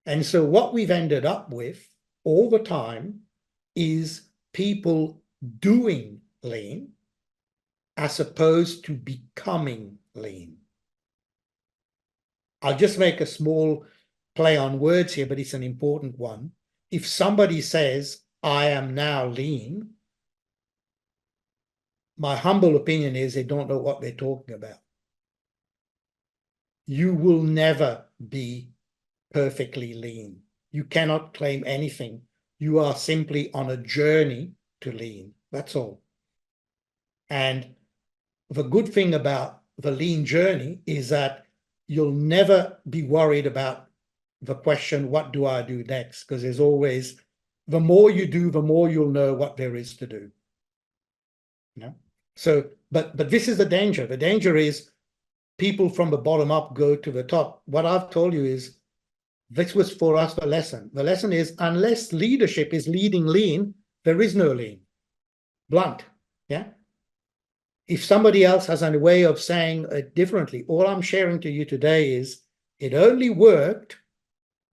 And so what we've ended up with all the time is people doing lean as opposed to becoming lean. I'll just make a small play on words here, but it's an important one. If somebody says, I am now lean, my humble opinion is they don't know what they're talking about. You will never be perfectly lean. You cannot claim anything. You are simply on a journey to lean. That's all. And the good thing about the lean journey is that you'll never be worried about the question, what do I do next? Because there's always, the more you do, the more you'll know what there is to do. So, but this is the danger. The danger is people from the bottom up go to the top. What I've told you is this was for us the lesson. The lesson is unless leadership is leading lean, there is no lean. Blunt. Yeah. If somebody else has a way of saying it differently, all I'm sharing to you today is it only worked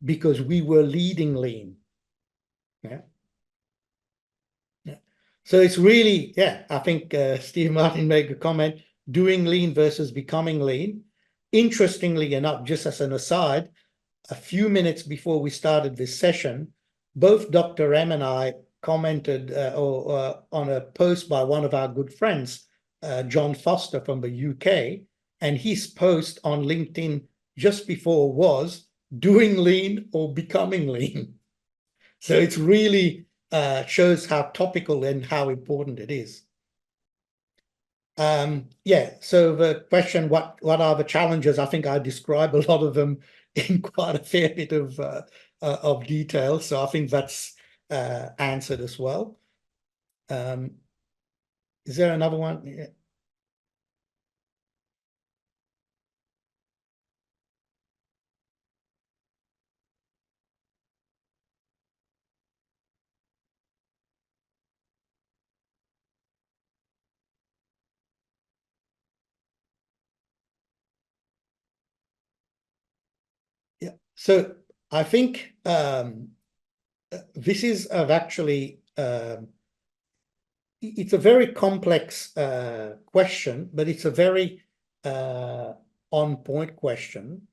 because we were leading lean. Yeah. Yeah. So it's really, yeah, I think Steve Martin made a comment, doing lean versus becoming lean. Interestingly enough, just as an aside, a few minutes before we started this session, both Dr. M and I commented on a post by one of our good friends, John Foster from the UK, and his post on LinkedIn just before was doing lean or becoming lean. So it's really shows how topical and how important it is. Yeah, so the question, what are the challenges? I think I describe a lot of them in quite a fair bit of detail. So I think that's answered as well. Is there another one? Yeah. Yeah. So I think this is actually it's a very complex question, but it's a very on-point question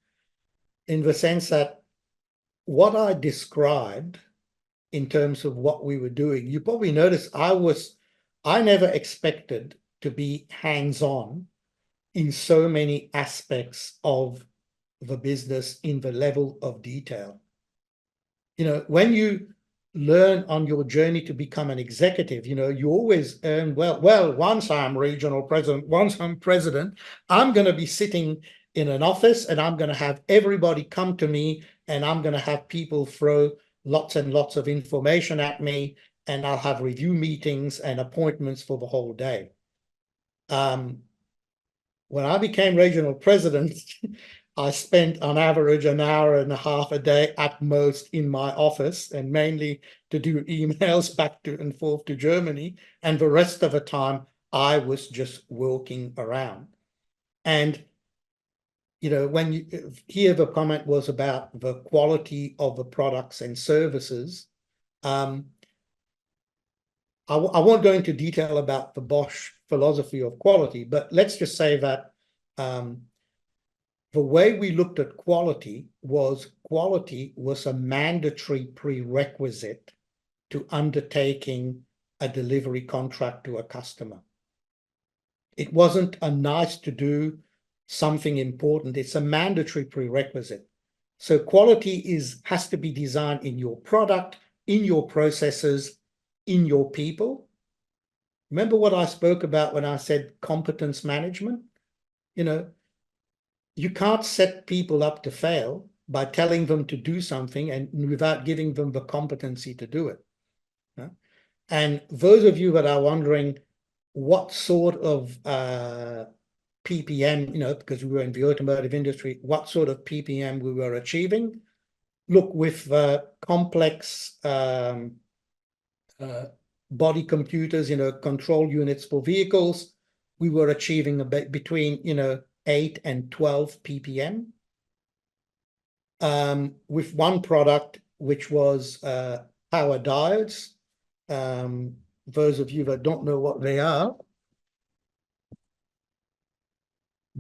in the sense that what I described in terms of what we were doing, you probably noticed I never expected to be hands-on in so many aspects of the business in the level of detail. When you learn on your journey to become an executive. You always earn well, once I'm regional president, once I'm president, I'm going to be sitting in an office and I'm going to have everybody come to me and I'm going to have people throw lots and lots of information at me, and I'll have review meetings and appointments for the whole day. When I became regional president, I spent on average an hour and a half a day at most in my office, and mainly to do emails back to and forth to Germany. And the rest of the time, I was just walking around. And, when you hear the comment was about the quality of the products and services, I won't go into detail about the Bosch philosophy of quality, but let's just say that the way we looked at quality was a mandatory prerequisite to undertaking a delivery contract to a customer. It wasn't a nice to do, something important. It's a mandatory prerequisite. So quality has to be designed in your product, in your processes, in your people. Remember what I spoke about when I said competence management? You can't set people up to fail by telling them to do something and without giving them the competency to do it. And those of you that are wondering what sort of PPM, because we were in the automotive industry, what sort of PPM we were achieving, look, with complex body computers, control units for vehicles, we were achieving between, 8 and 12 ppm. With one product, which was power diodes. Those of you that don't know what they are,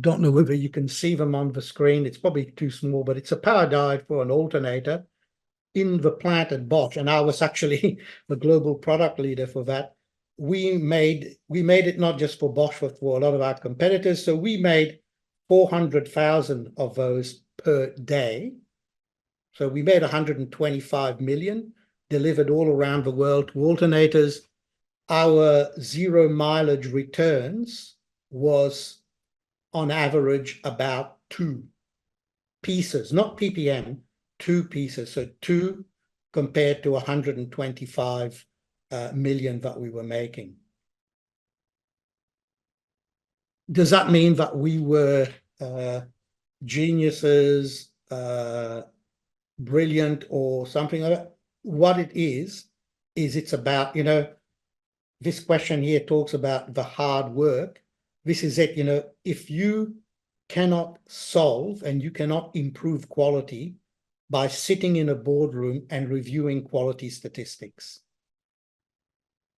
don't know whether you can see them on the screen. It's probably too small, but it's a power diode for an alternator in the plant at Bosch. And I was actually the global product leader for that. We made it not just for Bosch, but for a lot of our competitors. So we made 400,000 of those per day. So we made 125 million, delivered all around the world to alternators. Our zero mileage returns was on average about 2 pieces, not ppm, 2 pieces. So 2 compared to 125 million that we were making. Does that mean that we were geniuses, brilliant or something like that? What it is it's about, this question here talks about the hard work. This is it, if you cannot solve and you cannot improve quality by sitting in a boardroom and reviewing quality statistics.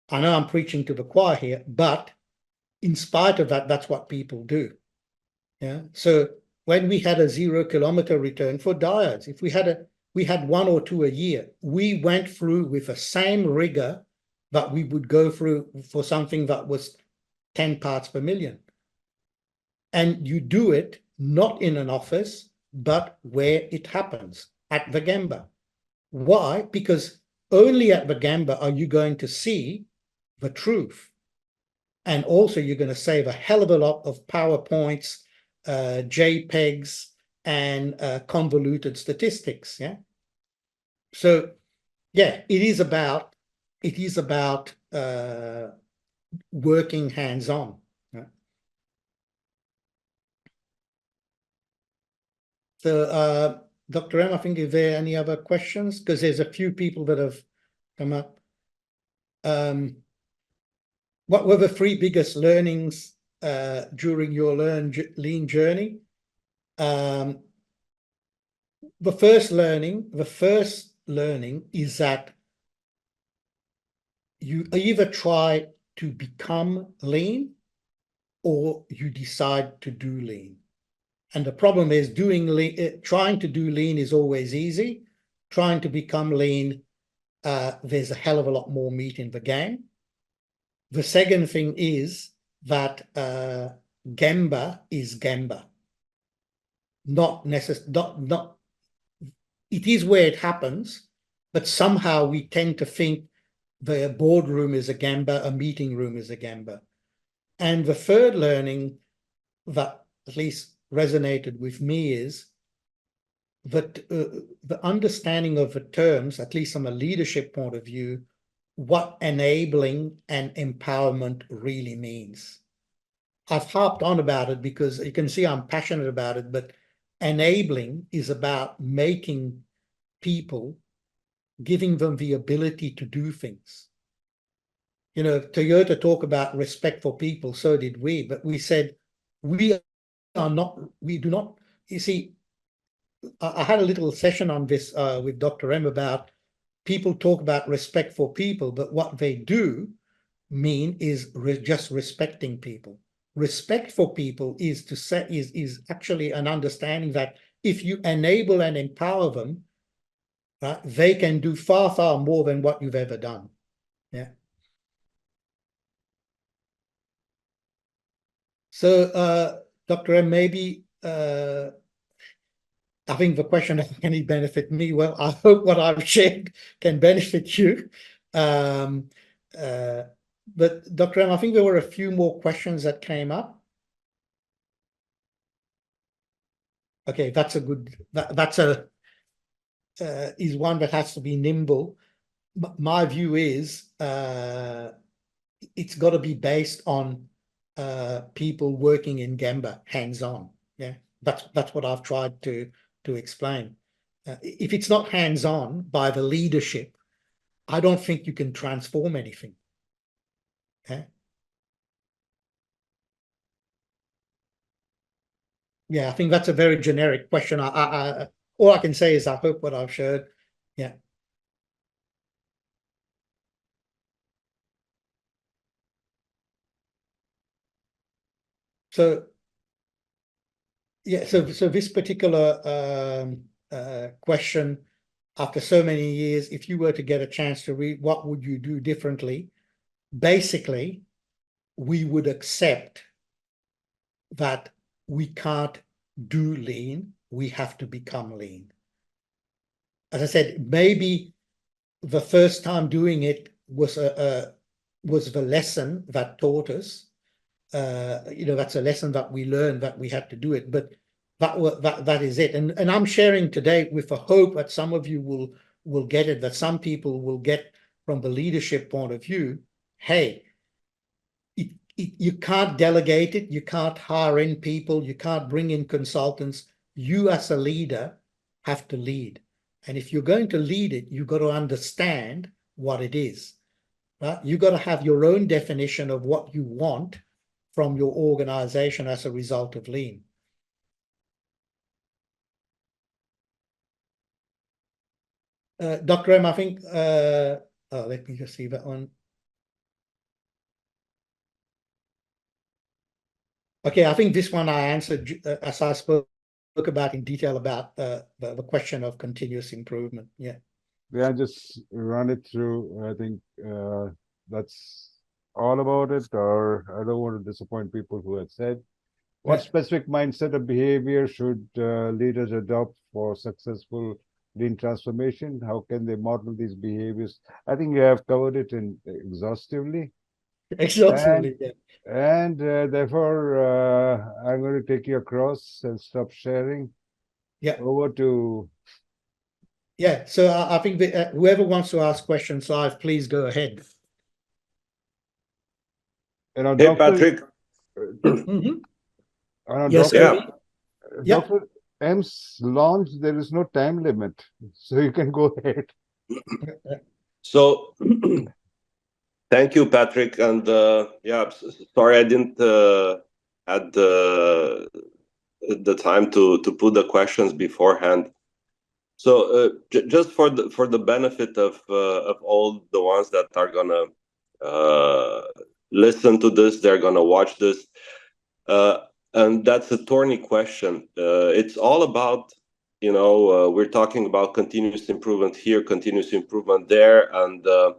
I know I'm preaching to the choir here, but in spite of that, that's what people do. Yeah. So when we had a 0 kilometer return for diodes, if we had 1 or 2 a year, we went through with the same rigor that we would go through for something that was 10 parts per million. And you do it not in an office, but where it happens, at the Gemba. Why? Because only at the Gemba are you going to see the truth. And also you're going to save a hell of a lot of PowerPoints, JPEGs, and convoluted statistics. Yeah. So yeah, it is about working hands-on. Yeah? So Dr. M, I think, is there any other questions? Because there's a few people that have come up. What were the 3 biggest learnings during your lean journey? The first learning is that you either try to become lean or you decide to do lean. And the problem is trying to do lean is always easy. Trying to become lean, there's a hell of a lot more meat in the game. The second thing is that Gemba is Gemba. It is where it happens, but somehow we tend to think the boardroom is a Gemba, a meeting room is a Gemba. And the third learning that at least resonated with me is that the understanding of the terms, at least from a leadership point of view, what enabling and empowerment really means. I've harped on about it because you can see I'm passionate about it, but enabling is about making people, giving them the ability to do things. You know, Toyota talked about respect for people, so did we, but we said we do not, you see, I had a little session on this with Dr. M about people talk about respect for people, but what they do mean is just respecting people. Respect for people is to say is actually an understanding that if you enable and empower them, right, they can do far, far more than what you've ever done. Yeah. So, Dr. M, maybe I think the question, can it benefit me? Well, I hope what I've shared can benefit you. But Dr. M, I think there were a few more questions that came up. Okay, that's a good, that's a, is one that has to be nimble. My view is it's got to be based on people working in Gemba, hands-on. Yeah, that's what I've tried to explain. If it's not hands-on by the leadership, I don't think you can transform anything. Okay. Yeah, I think that's a very generic question. All I can say is I hope what I've shared. Yeah. So, yeah, so this particular question, after so many years, if you were to get a chance to read, what would you do differently? Basically, we would accept that we can't do lean, we have to become lean. As I said, maybe the first time doing it was the lesson that taught us. You know, that's a lesson that we learned, that we had to do it, but that is it. And I'm sharing today with a hope that some of you will get it, that some people will get from the leadership point of view, hey, you can't delegate it, you can't hire in people, you can't bring in consultants. You as a leader have to lead. And if you're going to lead it, you've got to understand what it is. Right? You've got to have your own definition of what you want from your organization as a result of lean. Dr. M, I think, let me just see that one. Okay, I think this one I answered as I spoke about in detail about the question of continuous improvement. Yeah. Yeah, just run it through. I think that's all about it, or I don't want to disappoint people who have said. What specific mindset or behavior should leaders adopt for successful lean transformation? How can they model these behaviors? I think you have covered it in exhaustively. Exhaustively, yeah. And therefore, I'm going to take you across and stop sharing. Yeah. Over to. Yeah, so I think that, whoever wants to ask questions live, please go ahead. You know, Hey, Dr. Patrick. Yes, Dr. M's launch, there is no time limit, so you can go ahead. So, thank you, Patrick. And yeah, sorry I didn't had the time to put the questions beforehand. So just for the benefit of all the ones that are gonna listen to this, they're gonna watch this, and that's a thorny question. It's all about, you know, we're talking about continuous improvement here, continuous improvement there, and the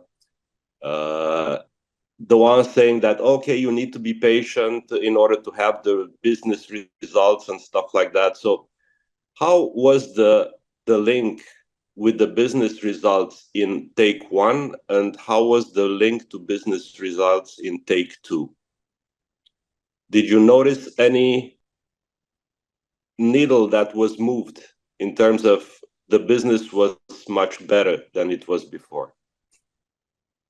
one saying that, okay, you need to be patient in order to have the business results and stuff like that. So how was the link with the business results in take one, and how was the link to business results in take two? Did you notice any needle that was moved in terms of the business was much better than it was before?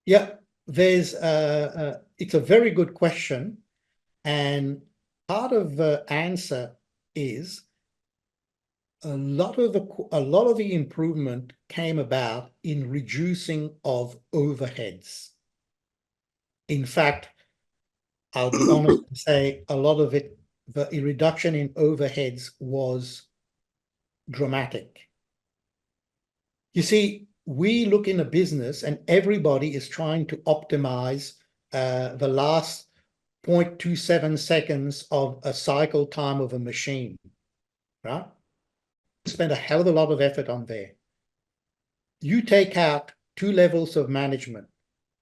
Yeah, there's it's a very good question, and part of the answer is a lot of the improvement came about in reducing of overheads. In fact, I'll be honest and say a lot of it, the reduction in overheads was dramatic. You see, we look in a business and everybody is trying to optimize the last 0.27 seconds of a cycle time of a machine, right? Spend a hell of a lot of effort on there. You take out 2 levels of management,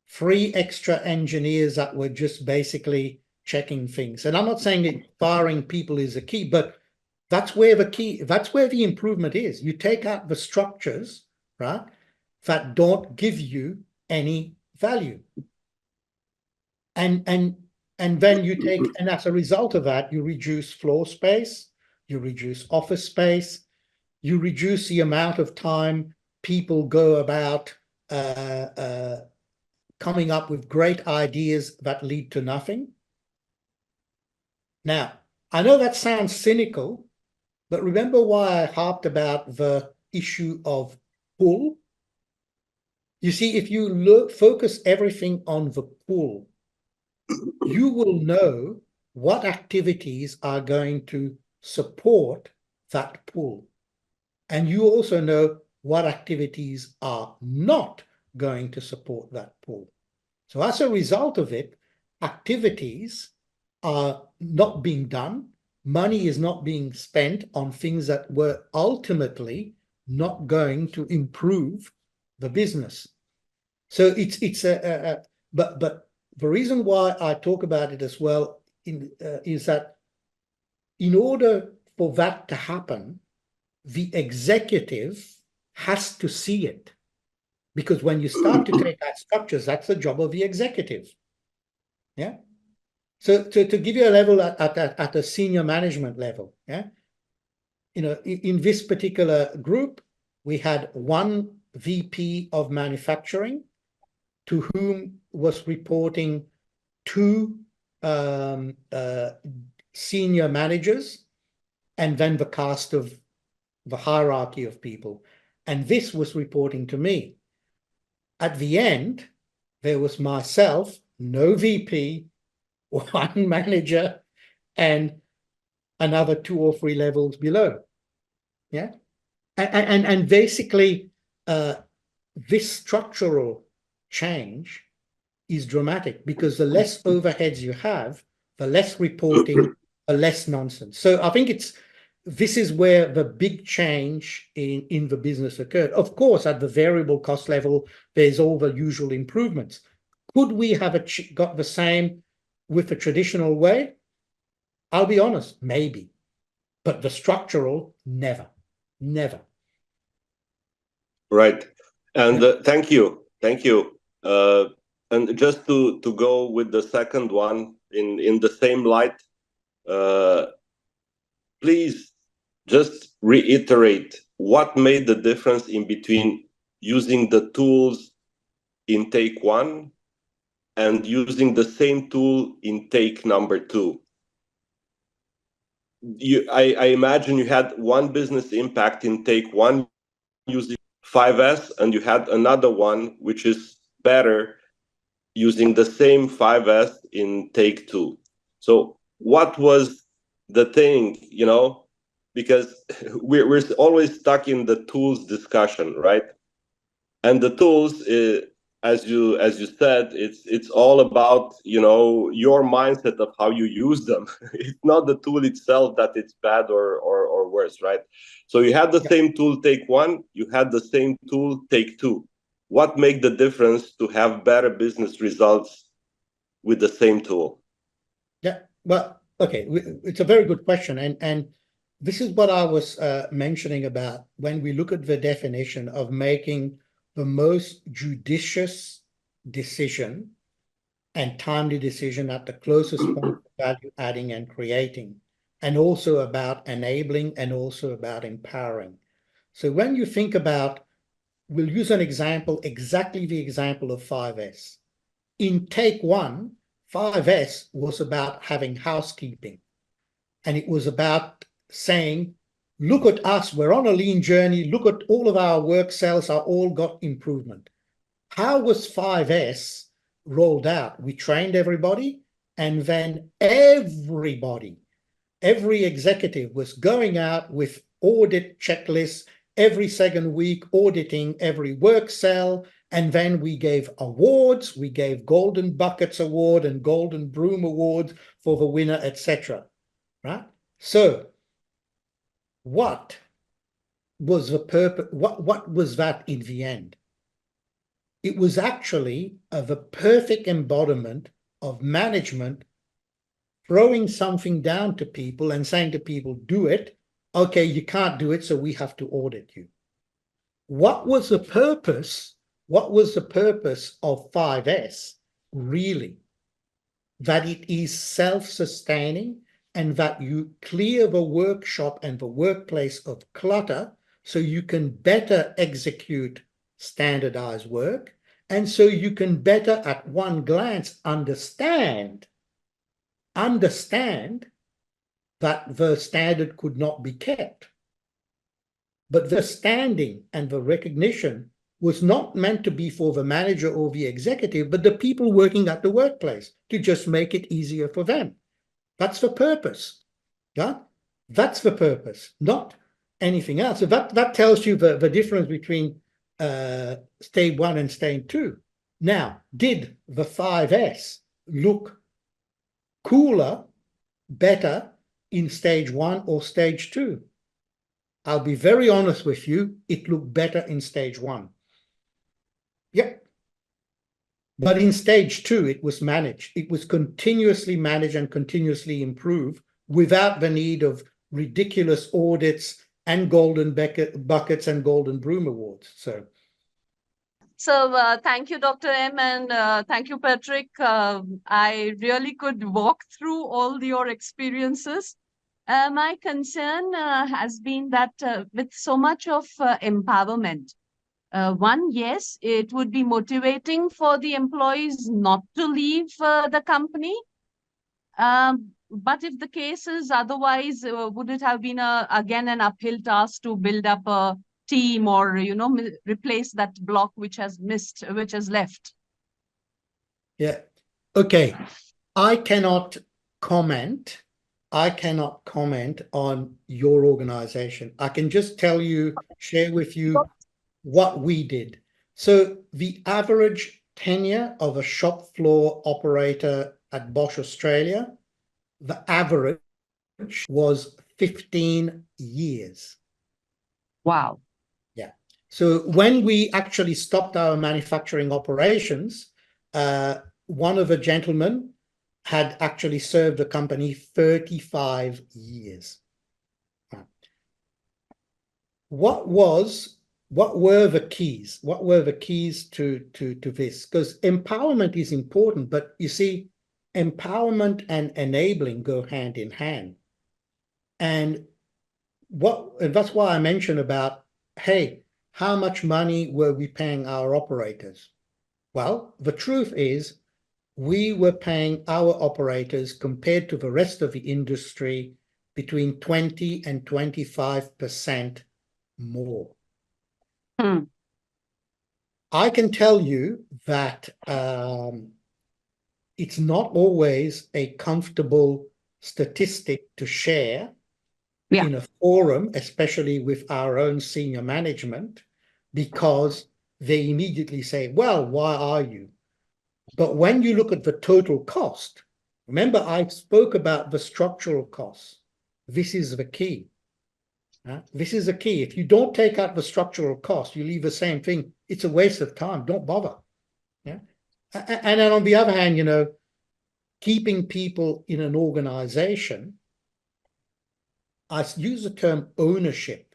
3 extra engineers that were just basically checking things. And I'm not saying that firing people is a key, but that's where the improvement is. You take out the structures, right, that don't give you any value. And then you take, and as a result of that, you reduce floor space, you reduce office space, you reduce the amount of time people go about coming up with great ideas that lead to nothing. Now, I know that sounds cynical, but remember why I harped about the issue of pull? You see, if you focus everything on the pull, you will know what activities are going to support that pull. And you also know what activities are not going to support that pull. So as a result of it, activities are not being done. Money is not being spent on things that were ultimately not going to improve the business. So but the reason why I talk about it as well is that in order for that to happen, the executive has to see it. Because when you start to take out structures, that's the job of the executive. Yeah. So to give you a level at a senior management level, yeah, you know, in this particular group, we had 1 VP of manufacturing to whom was reporting 2 senior managers, and then the cast of the hierarchy of people. And this was reporting to me. At the end, there was myself, no VP, 1 manager, and another 2 or 3 levels below. Yeah. And basically, this structural change is dramatic because the less overheads you have, the less reporting, the less nonsense. So I think this is where the big change in the business occurred. Of course, at the variable cost level, there's all the usual improvements. Could we have got the same with the traditional way? I'll be honest, maybe. But the structural, never. Never. Right. And thank you. Thank you. And just to go with the second one in the same light, please just reiterate what made the difference in between using the tools in take 1 and using the same tool in take number 2. I imagine you had 1 business impact in take 1 using 5S, and you had another one which is better using the same 5S in take 2. So what was the thing, you know? Because we're always stuck in the tools discussion, right? And the tools, as you said, it's all about, you know, your mindset of how you use them. It's not the tool itself that it's bad or worse, right? So you had the same tool take 1, you had the same tool take 2. What made the difference to have better business results with the same tool? Yeah, well, okay, it's a very good question, and this is what I was mentioning about when we look at the definition of making the most judicious decision and timely decision at the closest point of value adding and creating, and also about enabling and also about empowering. So when you think about, we'll use an example, exactly the example of 5S. In take one, 5S was about having housekeeping. And it was about saying, look at us, we're on a lean journey, look at all of our work cells are all got improvement. How was 5S rolled out? We trained everybody, and then everybody, every executive was going out with audit checklists every second week, auditing every work cell. And then we gave awards, we gave Golden Buckets Award and Golden Broom Awards for the winner, etc. Right? So what was the purpose? What was that in the end? It was actually the perfect embodiment of management throwing something down to people and saying to people, do it. Okay, you can't do it, so we have to audit you. What was the purpose? What was the purpose of 5S, really? That it is self-sustaining and that you clear the workshop and the workplace of clutter so you can better execute standardized work, and so you can better at one glance understand that the standard could not be kept. But the standing and the recognition was not meant to be for the manager or the executive, but the people working at the workplace, to just make it easier for them. That's the purpose. Yeah? That's the purpose, not anything else. So that tells you the difference between stage one and stage two. Now, did the 5S look cooler, better in stage one or stage two? I'll be very honest with you, it looked better in stage one. Yep. But in stage two, it was managed. It was continuously managed and continuously improved without the need of ridiculous audits and golden buckets and golden broom awards. So thank you, Dr. M, and thank you, Patrick. I really could walk through all your experiences. My concern has been that with so much of empowerment, yes, it would be motivating for the employees not to leave the company. But if the case is otherwise, would it have been again an uphill task to build up a team or, replace that block which has left? Yeah. Okay. I cannot comment on your organization. I can just share with you what we did. So the average tenure of a shop floor operator at Bosch Australia, the average was 15 years. Wow. Yeah. So when we actually stopped our manufacturing operations, one of the gentlemen had actually served the company 35 years. What were the keys? What were the keys to this? Because empowerment is important, but you see, empowerment and enabling go hand in hand. And that's why I mentioned about, hey, how much money were we paying our operators? Well, the truth is, we were paying our operators, compared to the rest of the industry, between 20 and 25% more. I can tell you that it's not always a comfortable statistic to share in a forum, especially with our own senior management, because they immediately say, well, why are you? But when you look at the total cost, remember I spoke about the structural costs. This is the key. This is the key. If you don't take out the structural cost, you leave the same thing. It's a waste of time. Don't bother. Yeah. And then on the other hand, keeping people in an organization, I use the term ownership.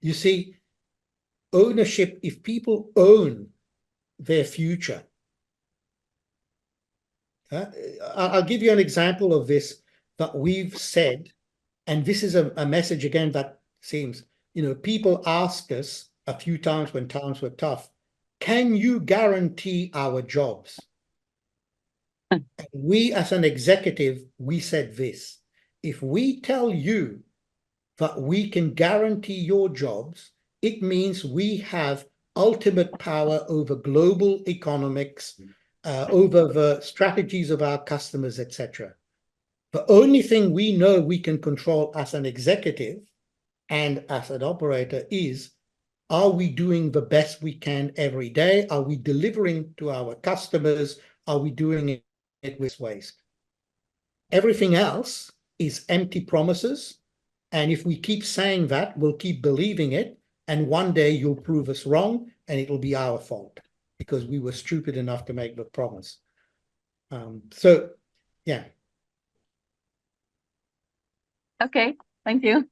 You see, ownership, if people own their future. I'll give you an example of this that we've said, and this is a message again that seems, people ask us a few times when times were tough, can you guarantee our jobs? And we as an executive, we said this, if we tell you that we can guarantee your jobs, it means we have ultimate power over global economics, over the strategies of our customers, etc. The only thing we know we can control as an executive and as an operator is, are we doing the best we can every day? Are we delivering to our customers? Are we doing it with waste? Everything else is empty promises. And if we keep saying that, we'll keep believing it. And one day you'll prove us wrong and it'll be our fault because we were stupid enough to make the promise. So, yeah. Okay, thank you.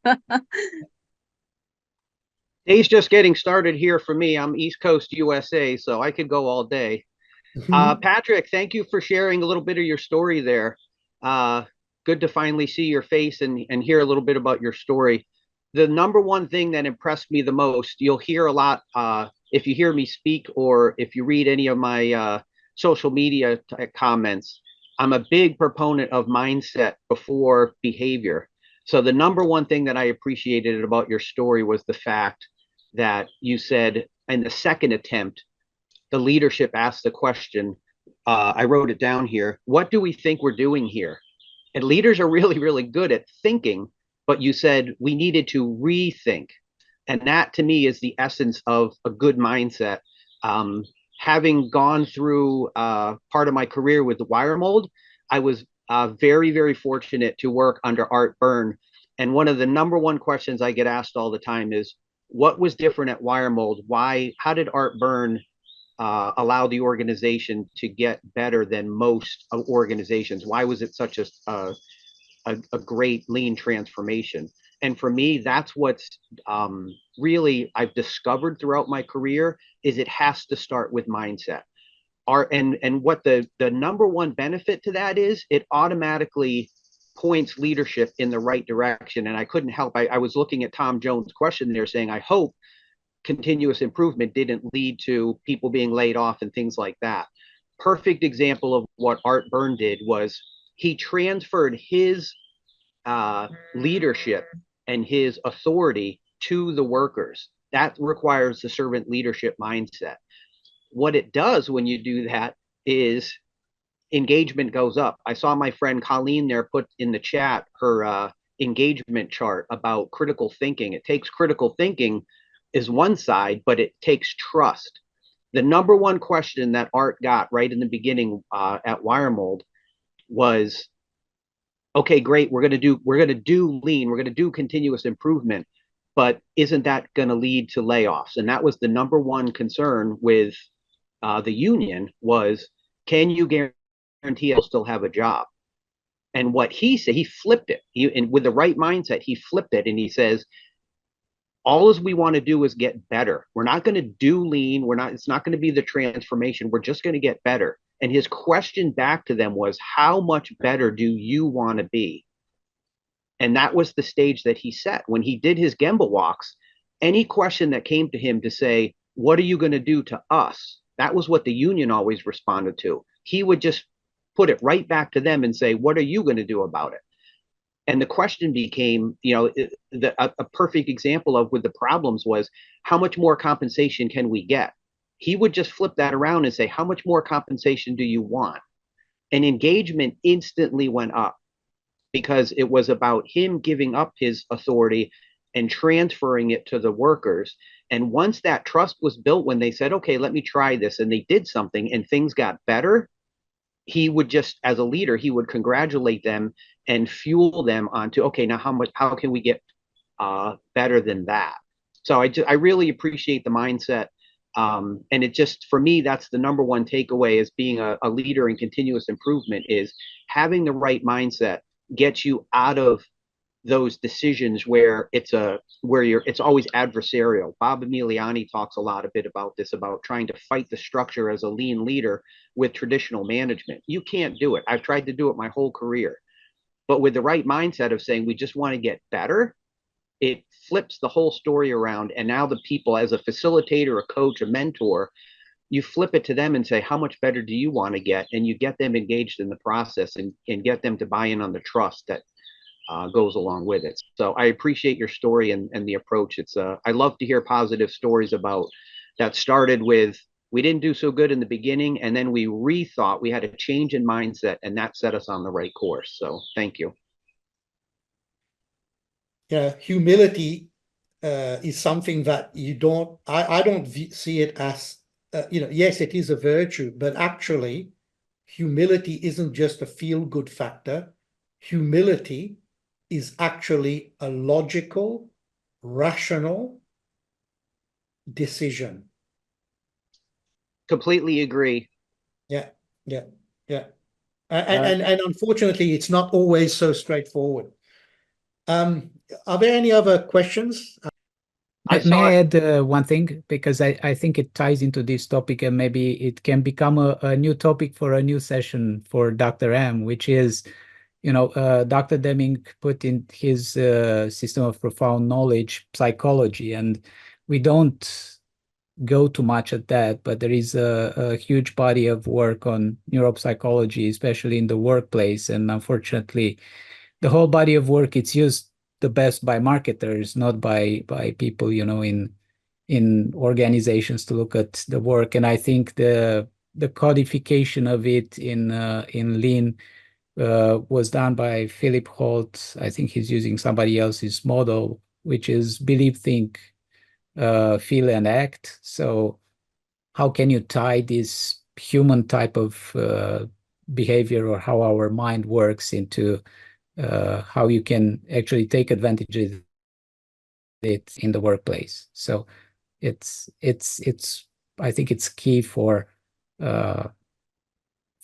Day's just getting started here for me. I'm East Coast USA, so I could go all day. Patrick, thank you for sharing a little bit of your story there. Good to finally see your face and hear a little bit about your story. The number one thing that impressed me the most, you'll hear a lot if you hear me speak or if you read any of my social media comments. I'm a big proponent of mindset before behavior. So the number one thing that I appreciated about your story was the fact that you said in the second attempt, the leadership asked the question, I wrote it down here, what do we think we're doing here? And leaders are really, really good at thinking, but you said we needed to rethink. And that to me is the essence of a good mindset. Having gone through part of my career with the wire mold, I was very, very fortunate to work under Art Byrne. And one of the number one questions I get asked all the time is, what was different at wire mold? How did Art Byrne allow the organization to get better than most organizations? Why was it such a great lean transformation? And for me, that's what's really I've discovered throughout my career is it has to start with mindset. And what the number one benefit to that is, it automatically points leadership in the right direction. And I couldn't help, I was looking at Tom Jones' question there saying, I hope continuous improvement didn't lead to people being laid off and things like that. Perfect example of what Art Byrne did was he transferred his leadership and his authority to the workers. That requires the servant leadership mindset. What it does when you do that is engagement goes up. I saw my friend Colleen there put in the chat her engagement chart about critical thinking. It takes critical thinking is one side, but it takes trust. The number one question that Art got right in the beginning at Wire Mold was, okay, great, we're gonna do lean, we're gonna do continuous improvement, but isn't that gonna lead to layoffs? And that was the number one concern with the union was, can you guarantee I'll still have a job? And what he said, he flipped it. And with the right mindset, he flipped it and he says, all we want to do is get better. We're not going to do lean. It's not going to be the transformation. We're just going to get better. And his question back to them was, how much better do you want to be? And that was the stage that he set. When he did his Gemba walks, any question that came to him to say, what are you going to do to us? That was what the union always responded to. He would just put it right back to them and say, what are you going to do about it? And the question became, a perfect example of with the problems was, how much more compensation can we get? He would just flip that around and say, how much more compensation do you want? And engagement instantly went up because it was about him giving up his authority and transferring it to the workers. And once that trust was built, when they said, okay, let me try this, and they did something and things got better, he would just, as a leader, he would congratulate them and fuel them onto, okay, now how can we get better than that? So I really appreciate the mindset. And it just, for me, that's the number one takeaway as being a leader in continuous improvement is having the right mindset gets you out of those decisions where it's always adversarial. Bob Emiliani talks a bit about this, about trying to fight the structure as a lean leader with traditional management. You can't do it. I've tried to do it my whole career. But with the right mindset of saying we just want to get better, it flips the whole story around. And now the people, as a facilitator, a coach, a mentor, you flip it to them and say, how much better do you want to get? And you get them engaged in the process and get them to buy in on the trust that goes along with it. So I appreciate your story and the approach. I love to hear positive stories about that started with, we didn't do so good in the beginning, and then we rethought, we had a change in mindset, and that set us on the right course. So thank you. Yeah, humility is something that I don't see it as, yes, it is a virtue, but actually humility isn't just a feel-good factor. Humility is actually a logical, rational decision. Completely agree. Yeah. And unfortunately, it's not always so straightforward. Are there any other questions? May I add one thing? Because I think it ties into this topic, and maybe it can become a new topic for a new session for Dr. M, which is, Dr. Deming put in his system of profound knowledge, psychology, and we don't go too much at that, but there is a huge body of work on neuropsychology, especially in the workplace. And unfortunately, the whole body of work, it's used the best by marketers, not by people, in organizations to look at the work. And I think the codification of it in Lean was done by Philip Holt. I think he's using somebody else's model, which is believe, think, feel, and act. So how can you tie this human type of behavior, or how our mind works, into how you can actually take advantage of it in the workplace? So it's I think it's key for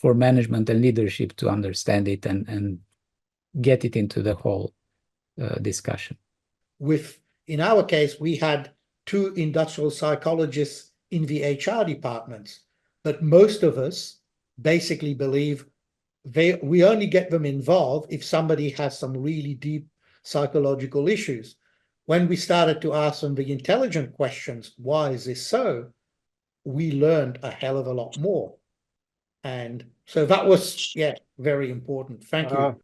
management and leadership to understand it and get it into the whole discussion. In our case, we had 2 industrial psychologists in the HR departments, but most of us basically believe we only get them involved if somebody has some really deep psychological issues. When we started to ask them the intelligent questions, why is this so? We learned a hell of a lot more. And so that was, very important. Thank you.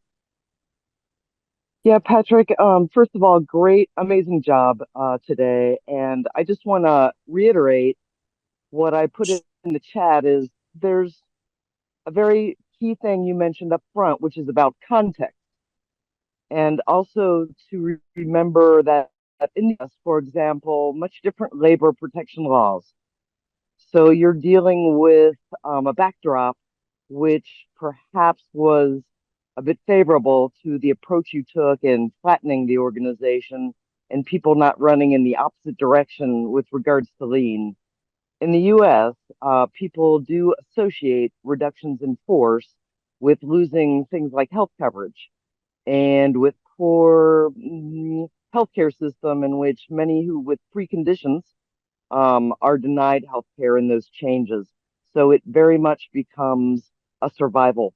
Yeah, Patrick, first of all, great, amazing job today. And I just want to reiterate what I put in the chat is there's a very key thing you mentioned up front, which is about context. And also to remember that in the US, for example, much different labor protection laws. So you're dealing with a backdrop which perhaps was a bit favorable to the approach you took in flattening the organization and people not running in the opposite direction with regards to lean. In the US, people do associate reductions in force with losing things like health coverage and with poor healthcare system in which many who with preconditions are denied healthcare in those changes. So it very much becomes a survival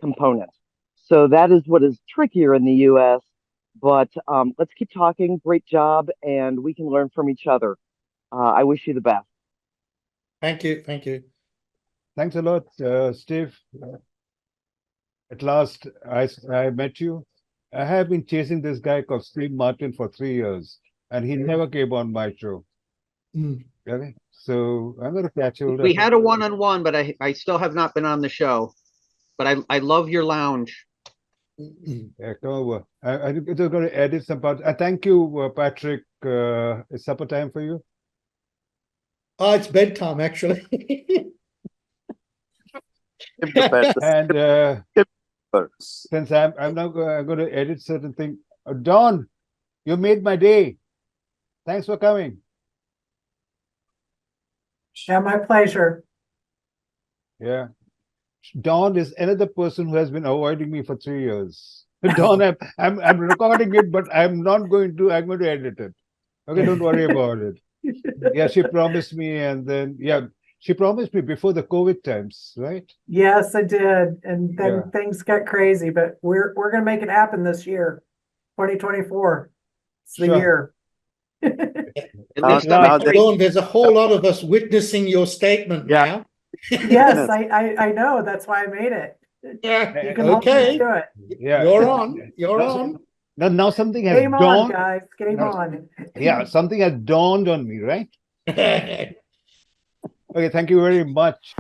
component. So that is what is trickier in the US, but let's keep talking. Great job, and we can learn from each other. I wish you the best. Thank you. Thanks a lot, Steve. At last, I met you. I have been chasing this guy called Steve Martin for 3 years, and he never came on my show. Really? So I'm going to catch you. We had a one-on-one, but I still have not been on the show. But I love your lounge. Yeah, come over. I think it's going to edit some parts. Thank you, Patrick. It's supper time for you? Oh, it's bedtime, actually. And since I'm now going to edit certain things. Dawn, you made my day. Thanks for coming. Yeah, my pleasure. Yeah. Dawn is another person who has been avoiding me for 3 years. Dawn, I'm recording it, but I'm going to edit it. Okay, don't worry about it. Yeah, she promised me, and then she promised me before the COVID times, right? Yes, I did. And then Yeah. things got crazy, but we're gonna make it happen this year. 2024. It's the Sure. year. At Now- least now I'm that- Dawn, there's a whole lot of us witnessing your statement Yeah. now. Yes, I know. That's why I made it. Yeah, You can hold me okay, to it. Yeah. you're on, you're on. Now something has Game on, dawned. guys. Game No. on. Yeah, something has dawned on me, right? Okay, thank you very much.